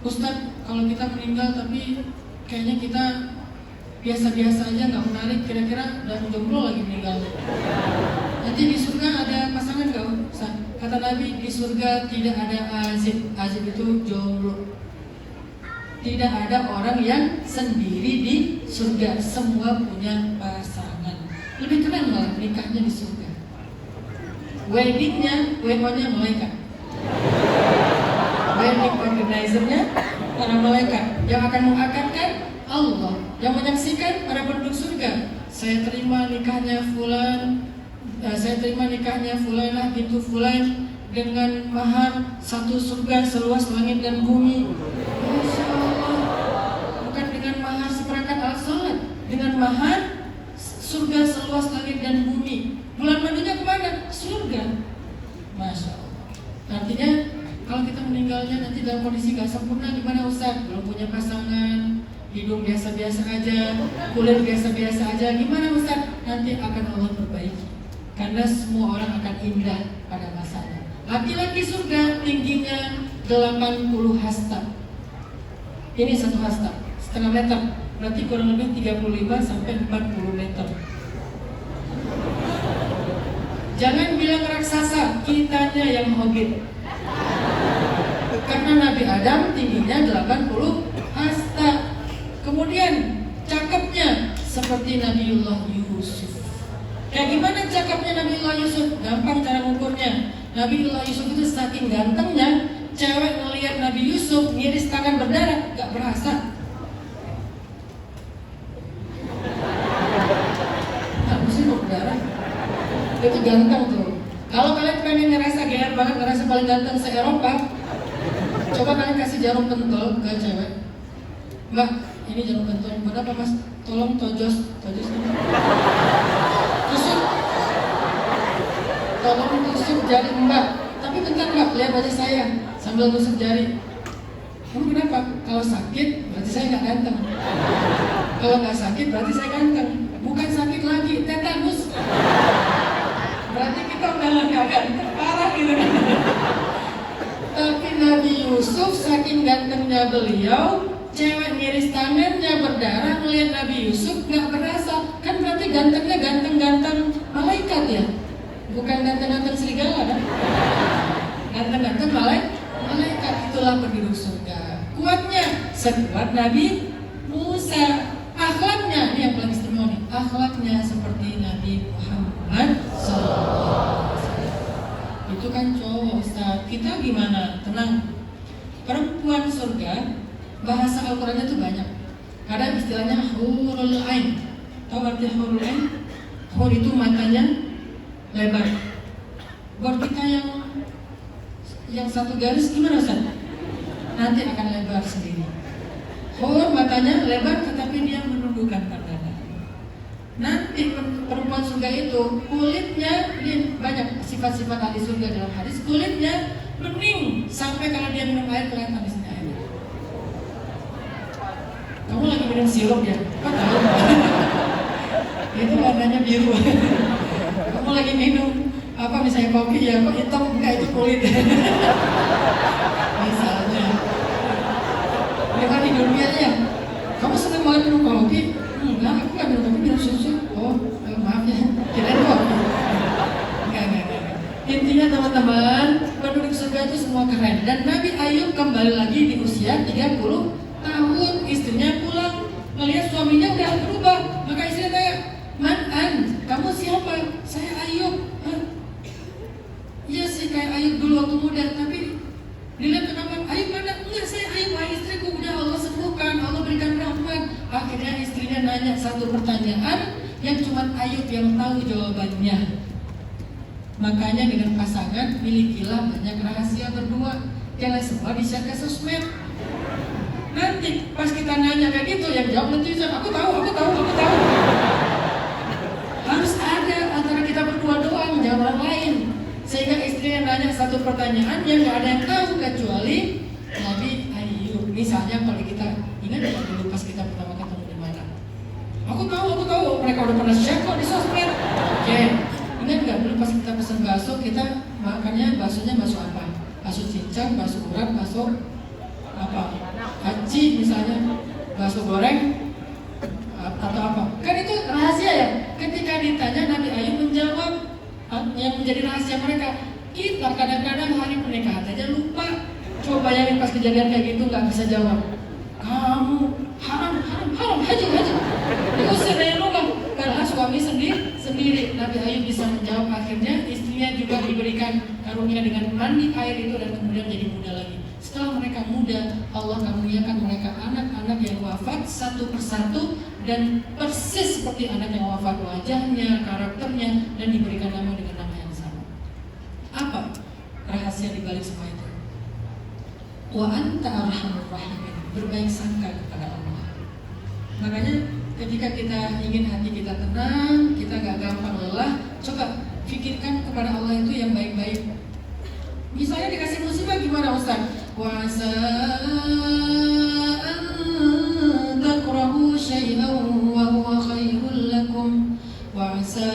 Ustaz, kalau kita meninggal tapi kayaknya kita biasa-biasa aja, nggak menarik, kira-kira udah jomblo lagi meninggal. Nanti di surga ada pasangan nggak, Ustaz? Kata Nabi, di surga tidak ada azib. Azib itu jomblo. Tidak ada orang yang sendiri di surga, semua punya pasangan. Lebih keren malah nikahnya di surga. Weddingnya, WO-nya malaikat. Wedding organizer-nya para malaikat. Yang akan mengakadkan Allah. Yang menyaksikan para penduduk surga. Saya terima nikahnya Fulan, saya terima nikahnya Fulanah bintu Fulan dengan mahar satu surga seluas langit dan bumi. Masya Allah. Bukan dengan mahar seperangkat alat sholat, dengan mahar surga seluas langit dan bumi. Bulan madunya kemana? Surga. Masya Allah. Artinya kalau kita meninggalnya nanti dalam kondisi gak sempurna gimana Ustaz? Belum punya pasangan, hidung biasa-biasa aja, kulit biasa-biasa aja, gimana Ustaz? Nanti akan Allah perbaiki. Karena semua orang akan indah pada masanya. Laki-laki surga tingginya 80 hasta. Ini 1 hasta, setengah meter. Berarti kurang lebih 35 sampai 40 meter. Jangan bilang raksasa, kitanya yang hobbit. Karena Nabi Adam tingginya 80 hasta. Kemudian cakepnya seperti Nabiullah Yusuf. Kayak gimana cakepnya Nabiullah Yusuf? Gampang cara mengukurnya. Nabiullah Yusuf itu saking gantengnya, cewek ngelihat Nabi Yusuf ngiris tangan berdarah, gak berasa. Apa sih mau berdarah? Itu ganteng tuh. Kalau kalian pengen ngerasa GR banget, ngerasa paling ganteng se-Eropa, coba kalian kasih jarum pentol ke cewek. Mbak, ini jarum pentol, berapa mas? Tolong tojos ini. Tusuk. Tolong tusuk jari mbak. Tapi bentar mbak, lihat wajah saya sambil tusuk jari. Kamu kenapa? Kalau sakit, berarti saya nggak ganteng. Kalau nggak sakit, berarti saya ganteng. Bukan sakit lagi, tetanus. Berarti kita udah nggak ganteng, parah gitu. Tapi Nabi Yusuf saking gantengnya beliau, cewek ngiris tangannya berdarah melihat Nabi Yusuf nggak berasa. Kan berarti gantengnya ganteng-ganteng malaikat ya, bukan ganteng-ganteng serigala kan? Ganteng-ganteng malaikat. Itulah penduduk surga. Kuatnya sekuat Nabi Musa. Akhlaknya, ini yang paling istimewa nih. Akhlaknya seperti Nabi Muhammad SAW. Itu kan cowok, Ustaz. Kita gimana? Tenang. Perempuan surga, bahasa Al-Qurannya tuh banyak. Ada istilahnya hurul ain. Tahu arti hurul ain? Hur itu matanya lebar. Buat kita yang satu garis gimana Ustaz? Nanti akan lebar sendiri. Hur matanya lebar tetapi dia menundukkan pandangan. Nanti perempuan surga itu kulitnya, ini banyak sifat-sifat ahli surga dalam hadis, kulitnya bening sampai kalau dia minum air kelihatan di sini airnya. Kamu lagi minum sirup ya? Kok tahu? Itu warnanya biru. Kamu lagi minum apa misalnya kopi ya? Kok hitam? Enggak, itu kulit. Misalnya. Mereka di dunianya, kamu senang banget minum kopi? Enggak, aku nggak minum kopi, minum susu. Oh, maaf ya, kirain kopi. Enggak. Intinya teman-teman, penduduk surga itu semua keren. Dan Nabi Ayub kembali lagi di usia 30 tahun. Istrinya pulang, melihat suaminya udah berubah. Maka istrinya tanya, Man, kamu siapa? Saya Ayub. Iya sih, kayak Ayub dulu waktu muda, tapi dilihat kenapa? Ayub mana? Enggak, saya Ayub, istriku udah Allah sembuhkan, Allah berikan rahmat. Akhirnya istrinya nanya satu pertanyaan yang cuma Ayub yang tahu jawabannya. Makanya dengan pasangan milikilah banyak rahasia berdua. Jangan semua di-share ke sosmed. Nanti pas kita nanya kayak gitu, yang jawab netizen, aku tahu. Harus ada antara kita berdua doang, jangan orang lain. Sehingga istrinya nanya satu pertanyaan yang nggak ada yang tahu kecuali Nabi Ayub. Misalnya kalau kita ingat nggak dulu pas kita pertama ketemu di mana? Aku tahu. Mereka udah pernah share kok di sosmed. Oke. Ingat nggak dulu pas kita pesan bakso, kita makannya baksonya bakso apa? Bakso cincang, bakso urat, bakso apa? Haji misalnya, bakso goreng atau apa? Kan itu rahasia ya. Ketika ditanya Nabi Ayub menjawab yang menjadi rahasia mereka. Kita kadang-kadang hari pernikahan aja lupa. Coba bayangin pas kejadian kayak gitu nggak bisa jawab. Kamu haram, haji. Diusir dari rumah. Karena suami sendiri. Nabi Ayub bisa menjawab, akhirnya istrinya juga diberikan karunia dengan mandi air itu dan kemudian jadi muda lagi. Setelah mereka muda, Allah karuniakan mereka anak-anak yang wafat satu persatu dan persis seperti anak yang wafat, wajahnya, karakternya, dan diberikan nama dengan nama yang sama. Apa rahasia dibalik semua itu? Wa anta arhamur rahimin, berbaik sangka kepada Allah. Makanya ketika kita ingin hati kita tenang, kita gak gampang lelah, coba pikirkan kepada Allah itu yang baik-baik. Misalnya dikasih musibah gimana Ustaz? Wa asa an takrahu syai'an wa huwa khairul lakum wa asa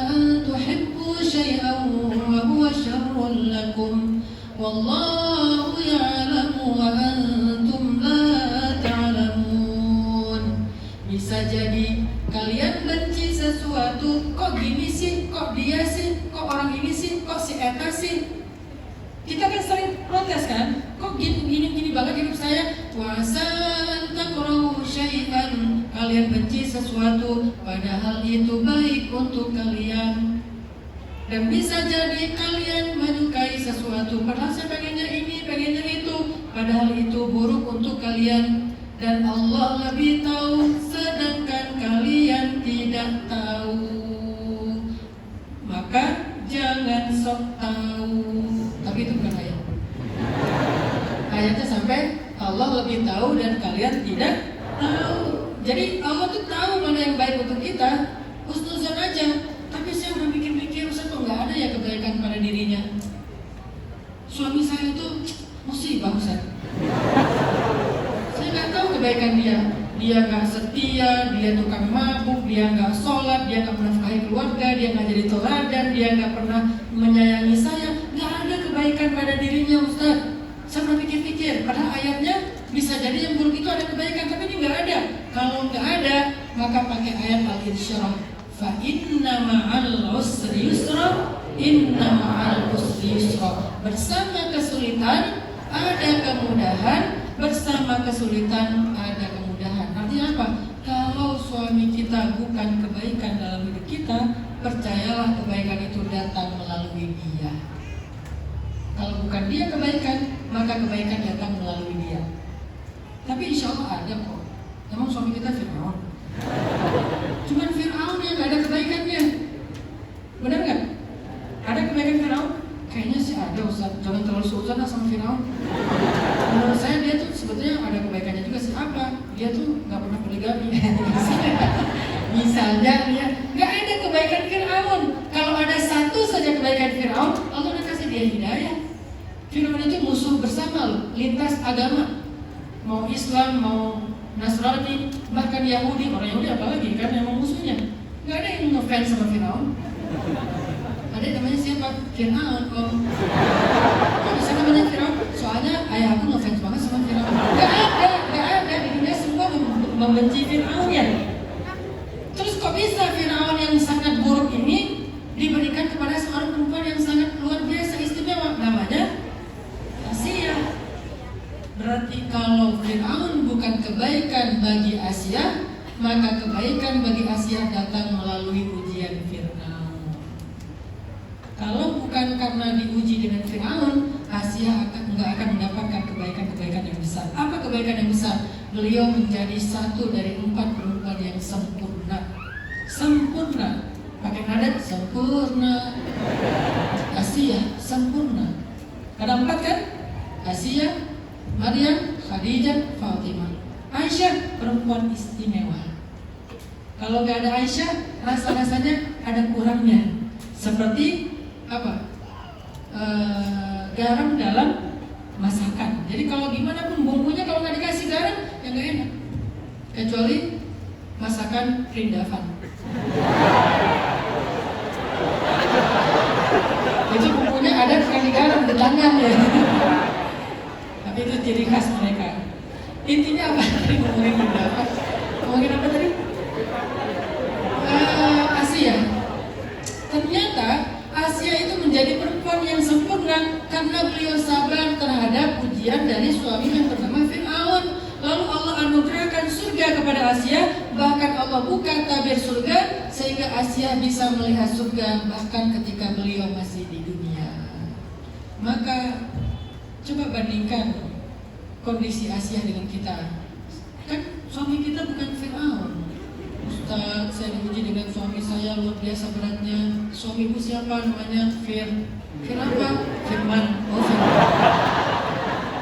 an tuhibbu syai'an wa huwa syarrul lakum wallahu ya'lamu wa antum la ta'lamun. Bisa jadi kalian benci sesuatu, kok gini sih, kok dia sih, kok orang ini sih, kok si eta sih. Kita kan sering protes kan, kok gini banget hidup saya. Wasan takrahu syai'an, kalian benci sesuatu padahal itu baik untuk kalian. Dan bisa jadi kalian menyukai sesuatu padahal saya pengennya ini, pengennya itu, padahal itu buruk untuk kalian. Dan Allah lebih tahu sedangkan kalian tidak tahu. Maka jangan sok tahu. Tapi itu bukan ayat. Ayatnya sampai Allah lebih tahu dan kalian tidak tahu. Jadi Allah tuh tahu mana yang baik untuk kita. Husnuzon aja. Tapi saya udah mikir-mikir, Ustaz kok nggak ada ya kebaikan pada dirinya. Suami saya tuh musibah Ustaz. Saya nggak tahu kebaikan dia. Dia nggak setia, dia tukang mabuk, dia nggak sholat, dia nggak menafkahi keluarga, dia nggak jadi teladan, dia nggak pernah menyayangi saya. Nggak ada kebaikan pada dirinya Ustaz. Saya pernah pikir-pikir, padahal ayatnya bisa jadi yang buruk itu ada kebaikan, tapi ini nggak ada. Kalau nggak ada, maka pakai ayat Al-Insyirah. Fa inna ma'al usri yusra, inna ma'al usri yusra. Bersama kesulitan ada kemudahan, bersama kesulitan ada kemudahan. Artinya apa? Kalau suami kita bukan kebaikan dalam hidup kita, percayalah kebaikan itu datang melalui dia. Kalau bukan dia kebaikan, maka kebaikan datang melalui dia. Tapi insya Allah ada kok. Emang suami kita Fir'aun? Cuman Fir'aun yang gak ada kebaikannya. Benar gak? Ada kebaikan Fir'aun? Kayaknya sih ada Ustaz. Jangan terlalu seuzon sama Fir'aun. Menurut saya dia tuh sebetulnya ada kebaikannya juga sih. Apa? Dia tuh gak pernah poligami. Misalnya ya, gak ada kebaikan Fir'aun. Kalau ada satu saja kebaikan Fir'aun, Allah udah kasih dia hidayah. Fir'aun itu musuh bersama loh, lintas agama. Mau Islam, mau Nasrani, bahkan Yahudi. Orang Yahudi apalagi kan memang musuhnya. Gak ada yang ngefans sama Fir'aun. Ada namanya siapa? Fir'aun. Kok bisa namanya Fir'aun? Soalnya ayah aku ngefans banget sama Fir'aun. Gak ada. Di dunia semua membenci Fir'aun ya. Terus kok bisa Fir'aun yang sangat buruk ini diberikan kepada seorang perempuan yang sangat luar biasa istimewa, namanya Asia. Berarti kalau Fir'aun bukan kebaikan bagi Asia, maka kebaikan bagi Asia datang melalui ujian Fir'aun. Kalau bukan karena diuji dengan Fir'aun, Asia nggak akan mendapatkan kebaikan-kebaikan yang besar. Apa kebaikan yang besar? Beliau menjadi satu dari 4 perempuan yang sempurna. Sempurna. Pakai nada sempurna. Asia sempurna. Ada 4 kan? Asia, Maryam, Khadijah, Fatimah. Aisyah perempuan istimewa. Kalau nggak ada Aisyah, rasa-rasanya ada kurangnya. Seperti garam dalam masakan. Jadi kalau gimana pun bumbunya kalau nggak dikasih garam ya nggak enak. Kecuali masakan Rindavan. Itu bumbunya ada sekali garam di tangan ya. Tapi itu ciri khas mereka. Intinya apa tadi ngomongin Rindavan? Ngomongin apa tadi? Asia. Ternyata Asia itu menjadi perempuan yang sempurna karena beliau sabar terhadap ujian dari suami yang bernama Fir'aun. Lalu Allah anugerahkan surga kepada Asia, bahkan Allah buka tabir surga sehingga Asia bisa melihat surga bahkan ketika beliau masih di dunia. Maka coba bandingkan kondisi Asia dengan kita. Kan suami kita bukan Fir'aun. Ustaz, saya diuji dengan suami saya luar biasa beratnya. Suamiku siapa namanya? Fir apa? Firman. Oh,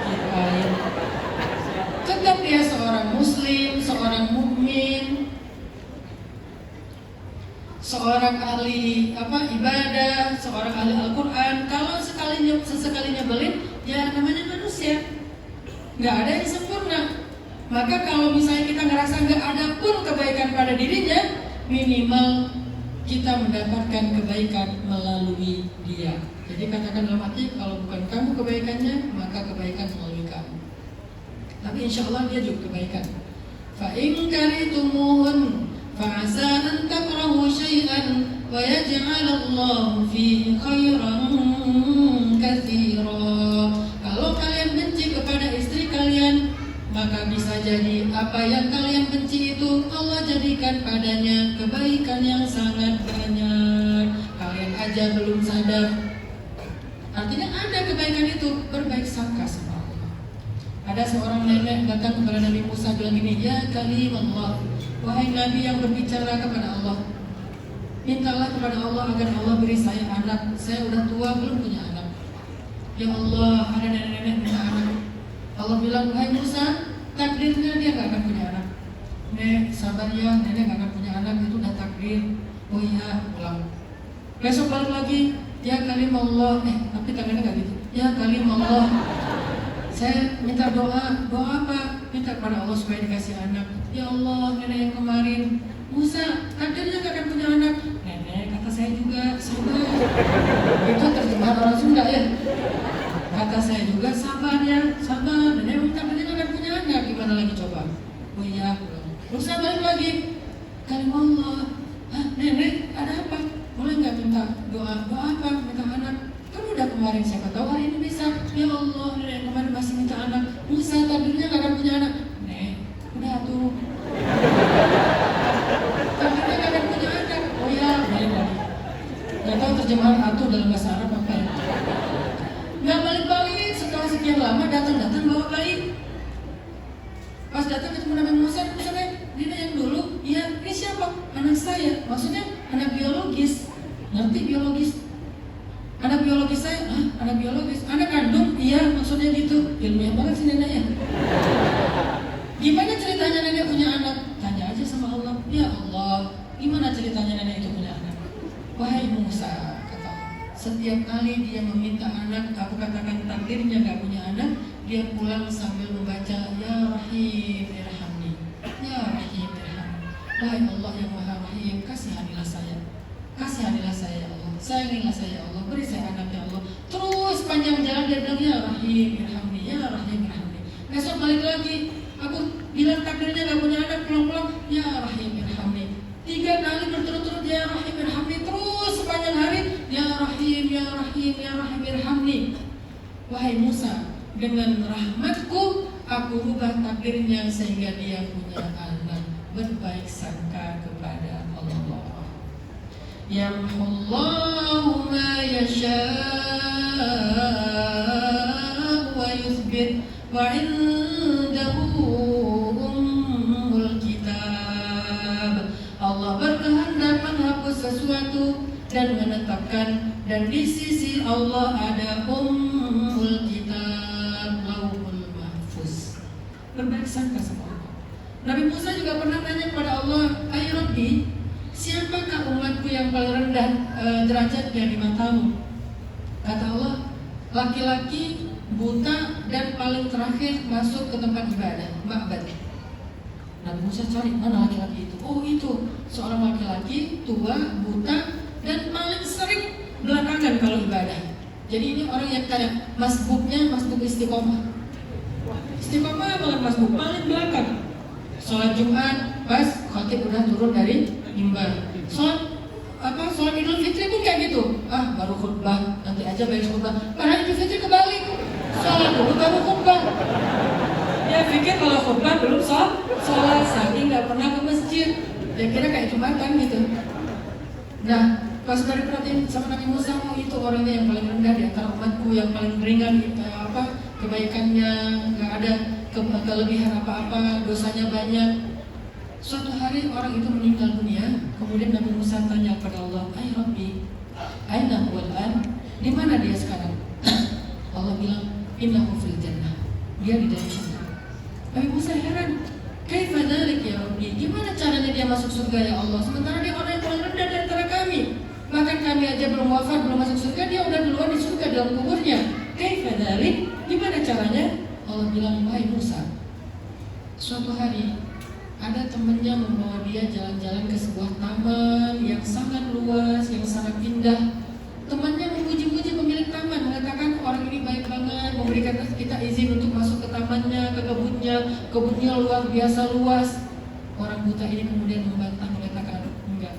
Firman. Tetap dia seorang muslim, seorang mukmin, seorang ahli ibadah, seorang ahli Al-Quran. Kalau sesekalinya belit, ya namanya manusia. Nggak ada yang sempurna. Maka kalau misalnya kita ngerasa nggak ada pun kebaikan pada dirinya, minimal kita mendapatkan kebaikan melalui dia. Jadi katakan dalam hati, kalau bukan kamu kebaikannya, maka kebaikan melalui kamu. Tapi insya Allah dia juga kebaikan. Fa in karitumuhun fa asa an takrahu syai'an wa yaj'alallahu fihi khairan katsira. Kalau kalian benci kepada istri kalian, maka bisa jadi apa yang kalian benci itu Allah jadikan padanya kebaikan yang sangat banyak. Kalian aja belum sadar. Artinya ada kebaikan itu, berbaik sangka sama Allah. Ada seorang nenek datang kepada Nabi Musa bilang gini, ya kalim Allah, wahai Nabi yang berbicara kepada Allah, mintalah kepada Allah agar Allah beri saya anak. Saya udah tua belum punya anak. Ya Allah, ada nenek-nenek punya anak. Allah bilang, wahai Musa, takdirnya dia gak akan punya anak. Nek, sabar ya, nenek gak akan punya anak, itu udah takdir. Oh iya, pulang. Besok balik lagi, ya kalim Allah. Tapi tangannya gak gitu. Ya kalim Allah, saya minta doa. Doa apa? Minta kepada Allah supaya dikasih anak. Ya Allah, nenek yang kemarin, Musa, takdirnya gak akan punya anak. Nenek, kata saya juga, sabar. Itu terjemahan orang Sunda ya. Kata saya juga sabar ya, sabar. Dan yang minta dia akan punya anak, gimana lagi coba? Oh iya, terus saya balik lagi. Kalim Allah, nenek ada apa? Boleh nggak minta doa? Doa apa? Minta anak. Kan udah kemarin, siapa tahu hari ini bisa. Ya Allah, nenek kemarin masih minta anak. Musa takdirnya nggak akan punya anak. Nek, udah tuh. Takdirnya nggak akan punya anak. Oh iya, balik lagi. Nggak tahu terjemahan atuh dalam bahasa Arab apa ya? Nggak balik-balik, setelah sekian lama datang bawa bayi. Pas datang ketemu Nabi Musa, Dina yang dulu, iya ini siapa? Anak saya, maksudnya anak biologis. Ngerti biologis? Anak biologis saya, anak biologis. Anak kandung, iya maksudnya gitu. Ilmiah banget sih neneknya. Gimana ceritanya nenek punya anak? Tanya aja sama Allah. Ya Allah, gimana ceritanya nenek itu punya anak? Wahai Musa, setiap kali dia meminta anak, aku katakan takdirnya gak punya anak, dia pulang sambil membaca Ya Rahim Irhamni, Ya Rahim Irhamni. Wahai Allah yang Maha Rahim, kasihanilah saya. Kasihanilah saya ya Allah, sayangilah saya ya Allah, beri saya anak ya Allah. Terus panjang jalan dia bilang Ya Rahim Irhamni, Ya Rahim Irhamni. Besok balik lagi, aku bilang takdirnya gak punya anak, pulang-pulang Ya Rahim Irhamni. 3 kali berturut-turut Ya Rahim Irhamni, terus sepanjang hari Ya Rahim, Ya Rahim, Ya Rahim Irhamni. Wahai Musa, dengan rahmatku aku rubah takdirnya sehingga dia punya anak. Berbaik sangka kepada Allah. Yamhullahu ma yasha'u wa yuthbit wa indahu ummul kitab. Allah berkehendak menghapus sesuatu dan menetapkan, dan di sisi Allah ada ummul kitab, lauhul mahfuz. Berbaik sangka sama Allah. Nabi Musa juga pernah tanya kepada Allah, Ay Rabbi, siapakah umatku yang paling rendah derajatnya di matamu? laki-laki buta dan paling terakhir masuk ke tempat ibadah, ma'bad. Nabi Musa cari mana laki-laki itu? Oh itu, seorang laki-laki tua, buta dan paling sering belakangan kalau ibadah. Jadi ini orang yang kadang masbuknya masbuk istiqomah. Istiqomah banget masbuk, paling belakang. Sholat Jumat pas khatib udah turun dari mimbar. Sholat Idul Fitri pun kayak gitu. Baru khutbah, nanti aja bayar khutbah. Padahal Idul Fitri kebalik. Sholat dulu baru khutbah. Dia pikir kalau khutbah belum sholat, saking nggak pernah ke masjid. Dia kira kayak Jumatan gitu. Nah, pas dari perhatiin sama Nabi Musa, itu orangnya yang paling rendah di antara umatku, yang paling ringan kebaikannya, nggak ada kelebihan apa-apa, dosanya banyak. Suatu hari orang itu meninggal dunia, kemudian Nabi Musa tanya kepada Allah, "Ay Rabbi, aina huwal an?" Di mana dia sekarang? Allah bilang, "Innahu fil jannah." Dia di dalam surga. Nabi Musa heran, "Kaifa dzalik ya Rabbi? Gimana caranya dia masuk surga ya Allah? Sementara dia orang yang paling rendah di antara kami. Bahkan kami aja belum wafat, belum masuk surga, dia udah duluan di surga dalam kuburnya. Kaifa dzalik? Gimana caranya?" Allah bilang, "Wahai Musa, suatu hari ada temannya membawa dia jalan-jalan ke sebuah taman yang sangat luas, yang sangat indah. Temannya memuji-muji pemilik taman, mengatakan orang ini baik banget, memberikan kita izin untuk masuk ke tamannya, ke kebunnya luar biasa luas. Orang buta ini kemudian membantah, mengatakan, enggak,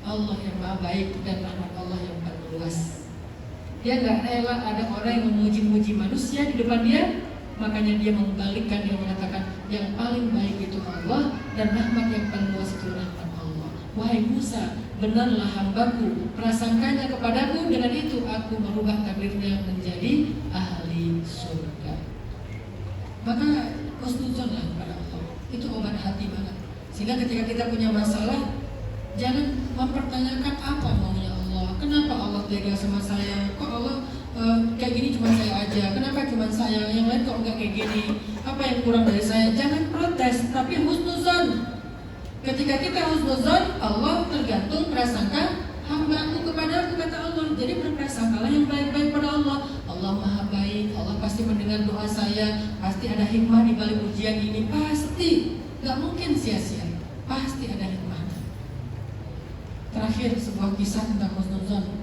Allah yang maha baik dan rahmat Allah yang paling luas. Dia nggak rela ada orang yang memuji-muji manusia di depan dia, makanya dia membalikkan, dia mengatakan yang paling baik itu Allah dan rahmat yang paling luas itu rahmat Allah. Wahai Musa, benarlah hambaku, prasangkanya kepadaku, dengan itu aku merubah takdirnya menjadi ahli surga. Maka husnuzonlah kepada Allah, itu obat hati banget. Sehingga ketika kita punya masalah, jangan mempertanyakan apa maunya Allah. Kenapa Allah tega sama saya? Kok Allah kayak gini cuma saya aja? Kenapa cuma saya? Yang lain kok enggak kayak gini? Apa yang kurang dari saya? Jangan protes, tapi husnuzon. Ketika kita husnuzon, Allah tergantung prasangka hamba-Mu kepadaku, kata Allah. Jadi berprasangkalah yang baik-baik pada Allah. Allah maha baik, Allah pasti mendengar doa saya, pasti ada hikmah di balik ujian ini, pasti. Gak mungkin sia-sia, pasti ada hikmahnya. Terakhir, sebuah kisah tentang husnuzon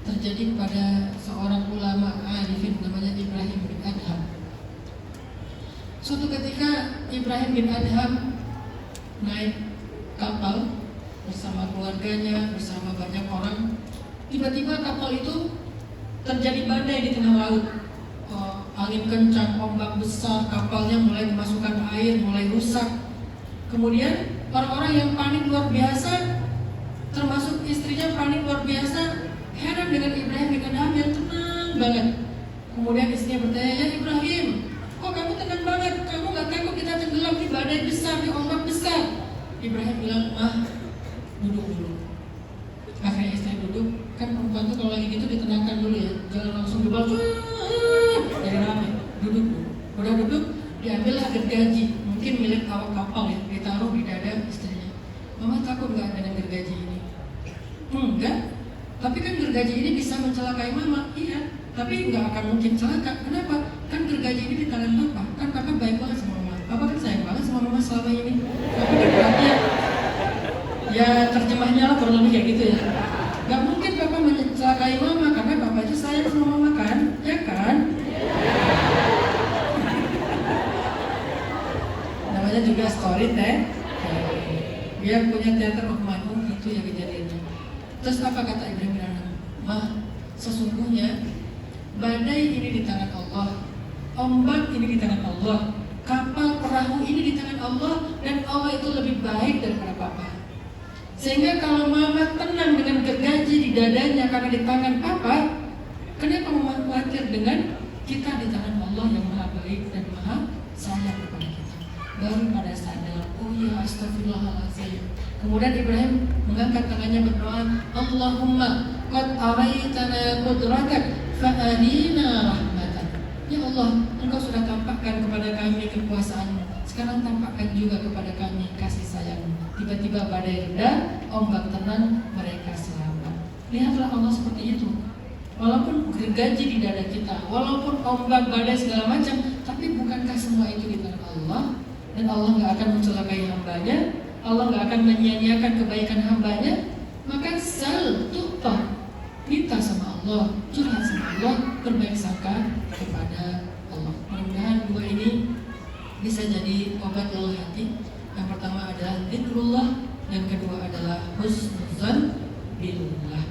terjadi pada seorang ulama arifin namanya Ibrahim bin Adham. Suatu ketika Ibrahim bin Adham naik kapal bersama keluarganya, bersama banyak orang. Tiba-tiba kapal itu terjadi badai di tengah laut. Angin kencang, ombak besar, kapalnya mulai memasukkan air, mulai rusak. Kemudian orang-orang yang panik luar biasa, termasuk istrinya panik luar biasa, heran dengan Ibrahim bin Adham yang tenang banget. Kemudian istrinya bertanya, "Ya Ibrahim, kok kamu tenang banget? Kamu gak takut kita tenggelam di badai besar, di ombak besar?" Ibrahim bilang, "Duduk dulu." Akhirnya istri duduk. Kan perempuan tuh kalau lagi gitu ditenangkan dulu ya, jangan langsung jebal jadi rame. Duduk dulu. Udah duduk, diambillah gergaji, mungkin milik awak kapal ya, ditaruh di dada istrinya. "Mama takut gak dengan gergaji ini?" "Enggak, tapi kan gergaji ini bisa mencelakai Mama." "Iya, tapi nggak akan mungkin celaka. Kenapa? Kan gergaji ini di tangan Papa. Kan Papa baik banget sama Mama. Papa kan sayang banget sama Mama selama ini. Tapi kan perhatian." Ya terjemahnya lah kurang lebih kayak gitu ya. Gak mungkin Papa mencelakai Mama karena Papa itu sayang sama Mama kan? Ya kan? Namanya juga story teh. Dia punya teater of my own, itu yang kejadiannya. Terus apa kata Ibrahim bin Adham? "Mah, sesungguhnya badai ini di tangan Allah, ombak ini di tangan Allah, kapal perahu ini di tangan Allah, dan Allah itu lebih baik daripada Papa. Sehingga kalau Mama tenang dengan gergaji di dadanya karena di tangan Papa, kenapa Mama khawatir dengan kita di tangan Allah yang maha baik dan maha sayang kepada kita?" Baru pada sadar, oh ya astagfirullahaladzim. Kemudian Ibrahim mengangkat tangannya berdoa, "Allahumma qad araitana qudratak fa'adina rahmatan." Ya Allah, Engkau sudah tampakkan kepada kami kekuasaan-Mu, sekarang tampakkan juga kepada kami kasih sayang-Mu. Tiba-tiba badai reda, ombak tenang, mereka selamat. Lihatlah Allah seperti itu. walaupun gergaji di dada kita, walaupun ombak badai segala macam, tapi bukankah semua itu di tangan Allah? Dan Allah nggak akan mencelakai hambanya, Allah nggak akan menyia-nyiakan kebaikan hambanya. Maka sal tu'ta, minta sama Allah, curhat sama Allah, berbaik sangka kepada Allah. Mudah-mudahan dua ini bisa jadi obat lelah hati. Yang pertama adalah zikrullah, yang kedua adalah husnuzan billah.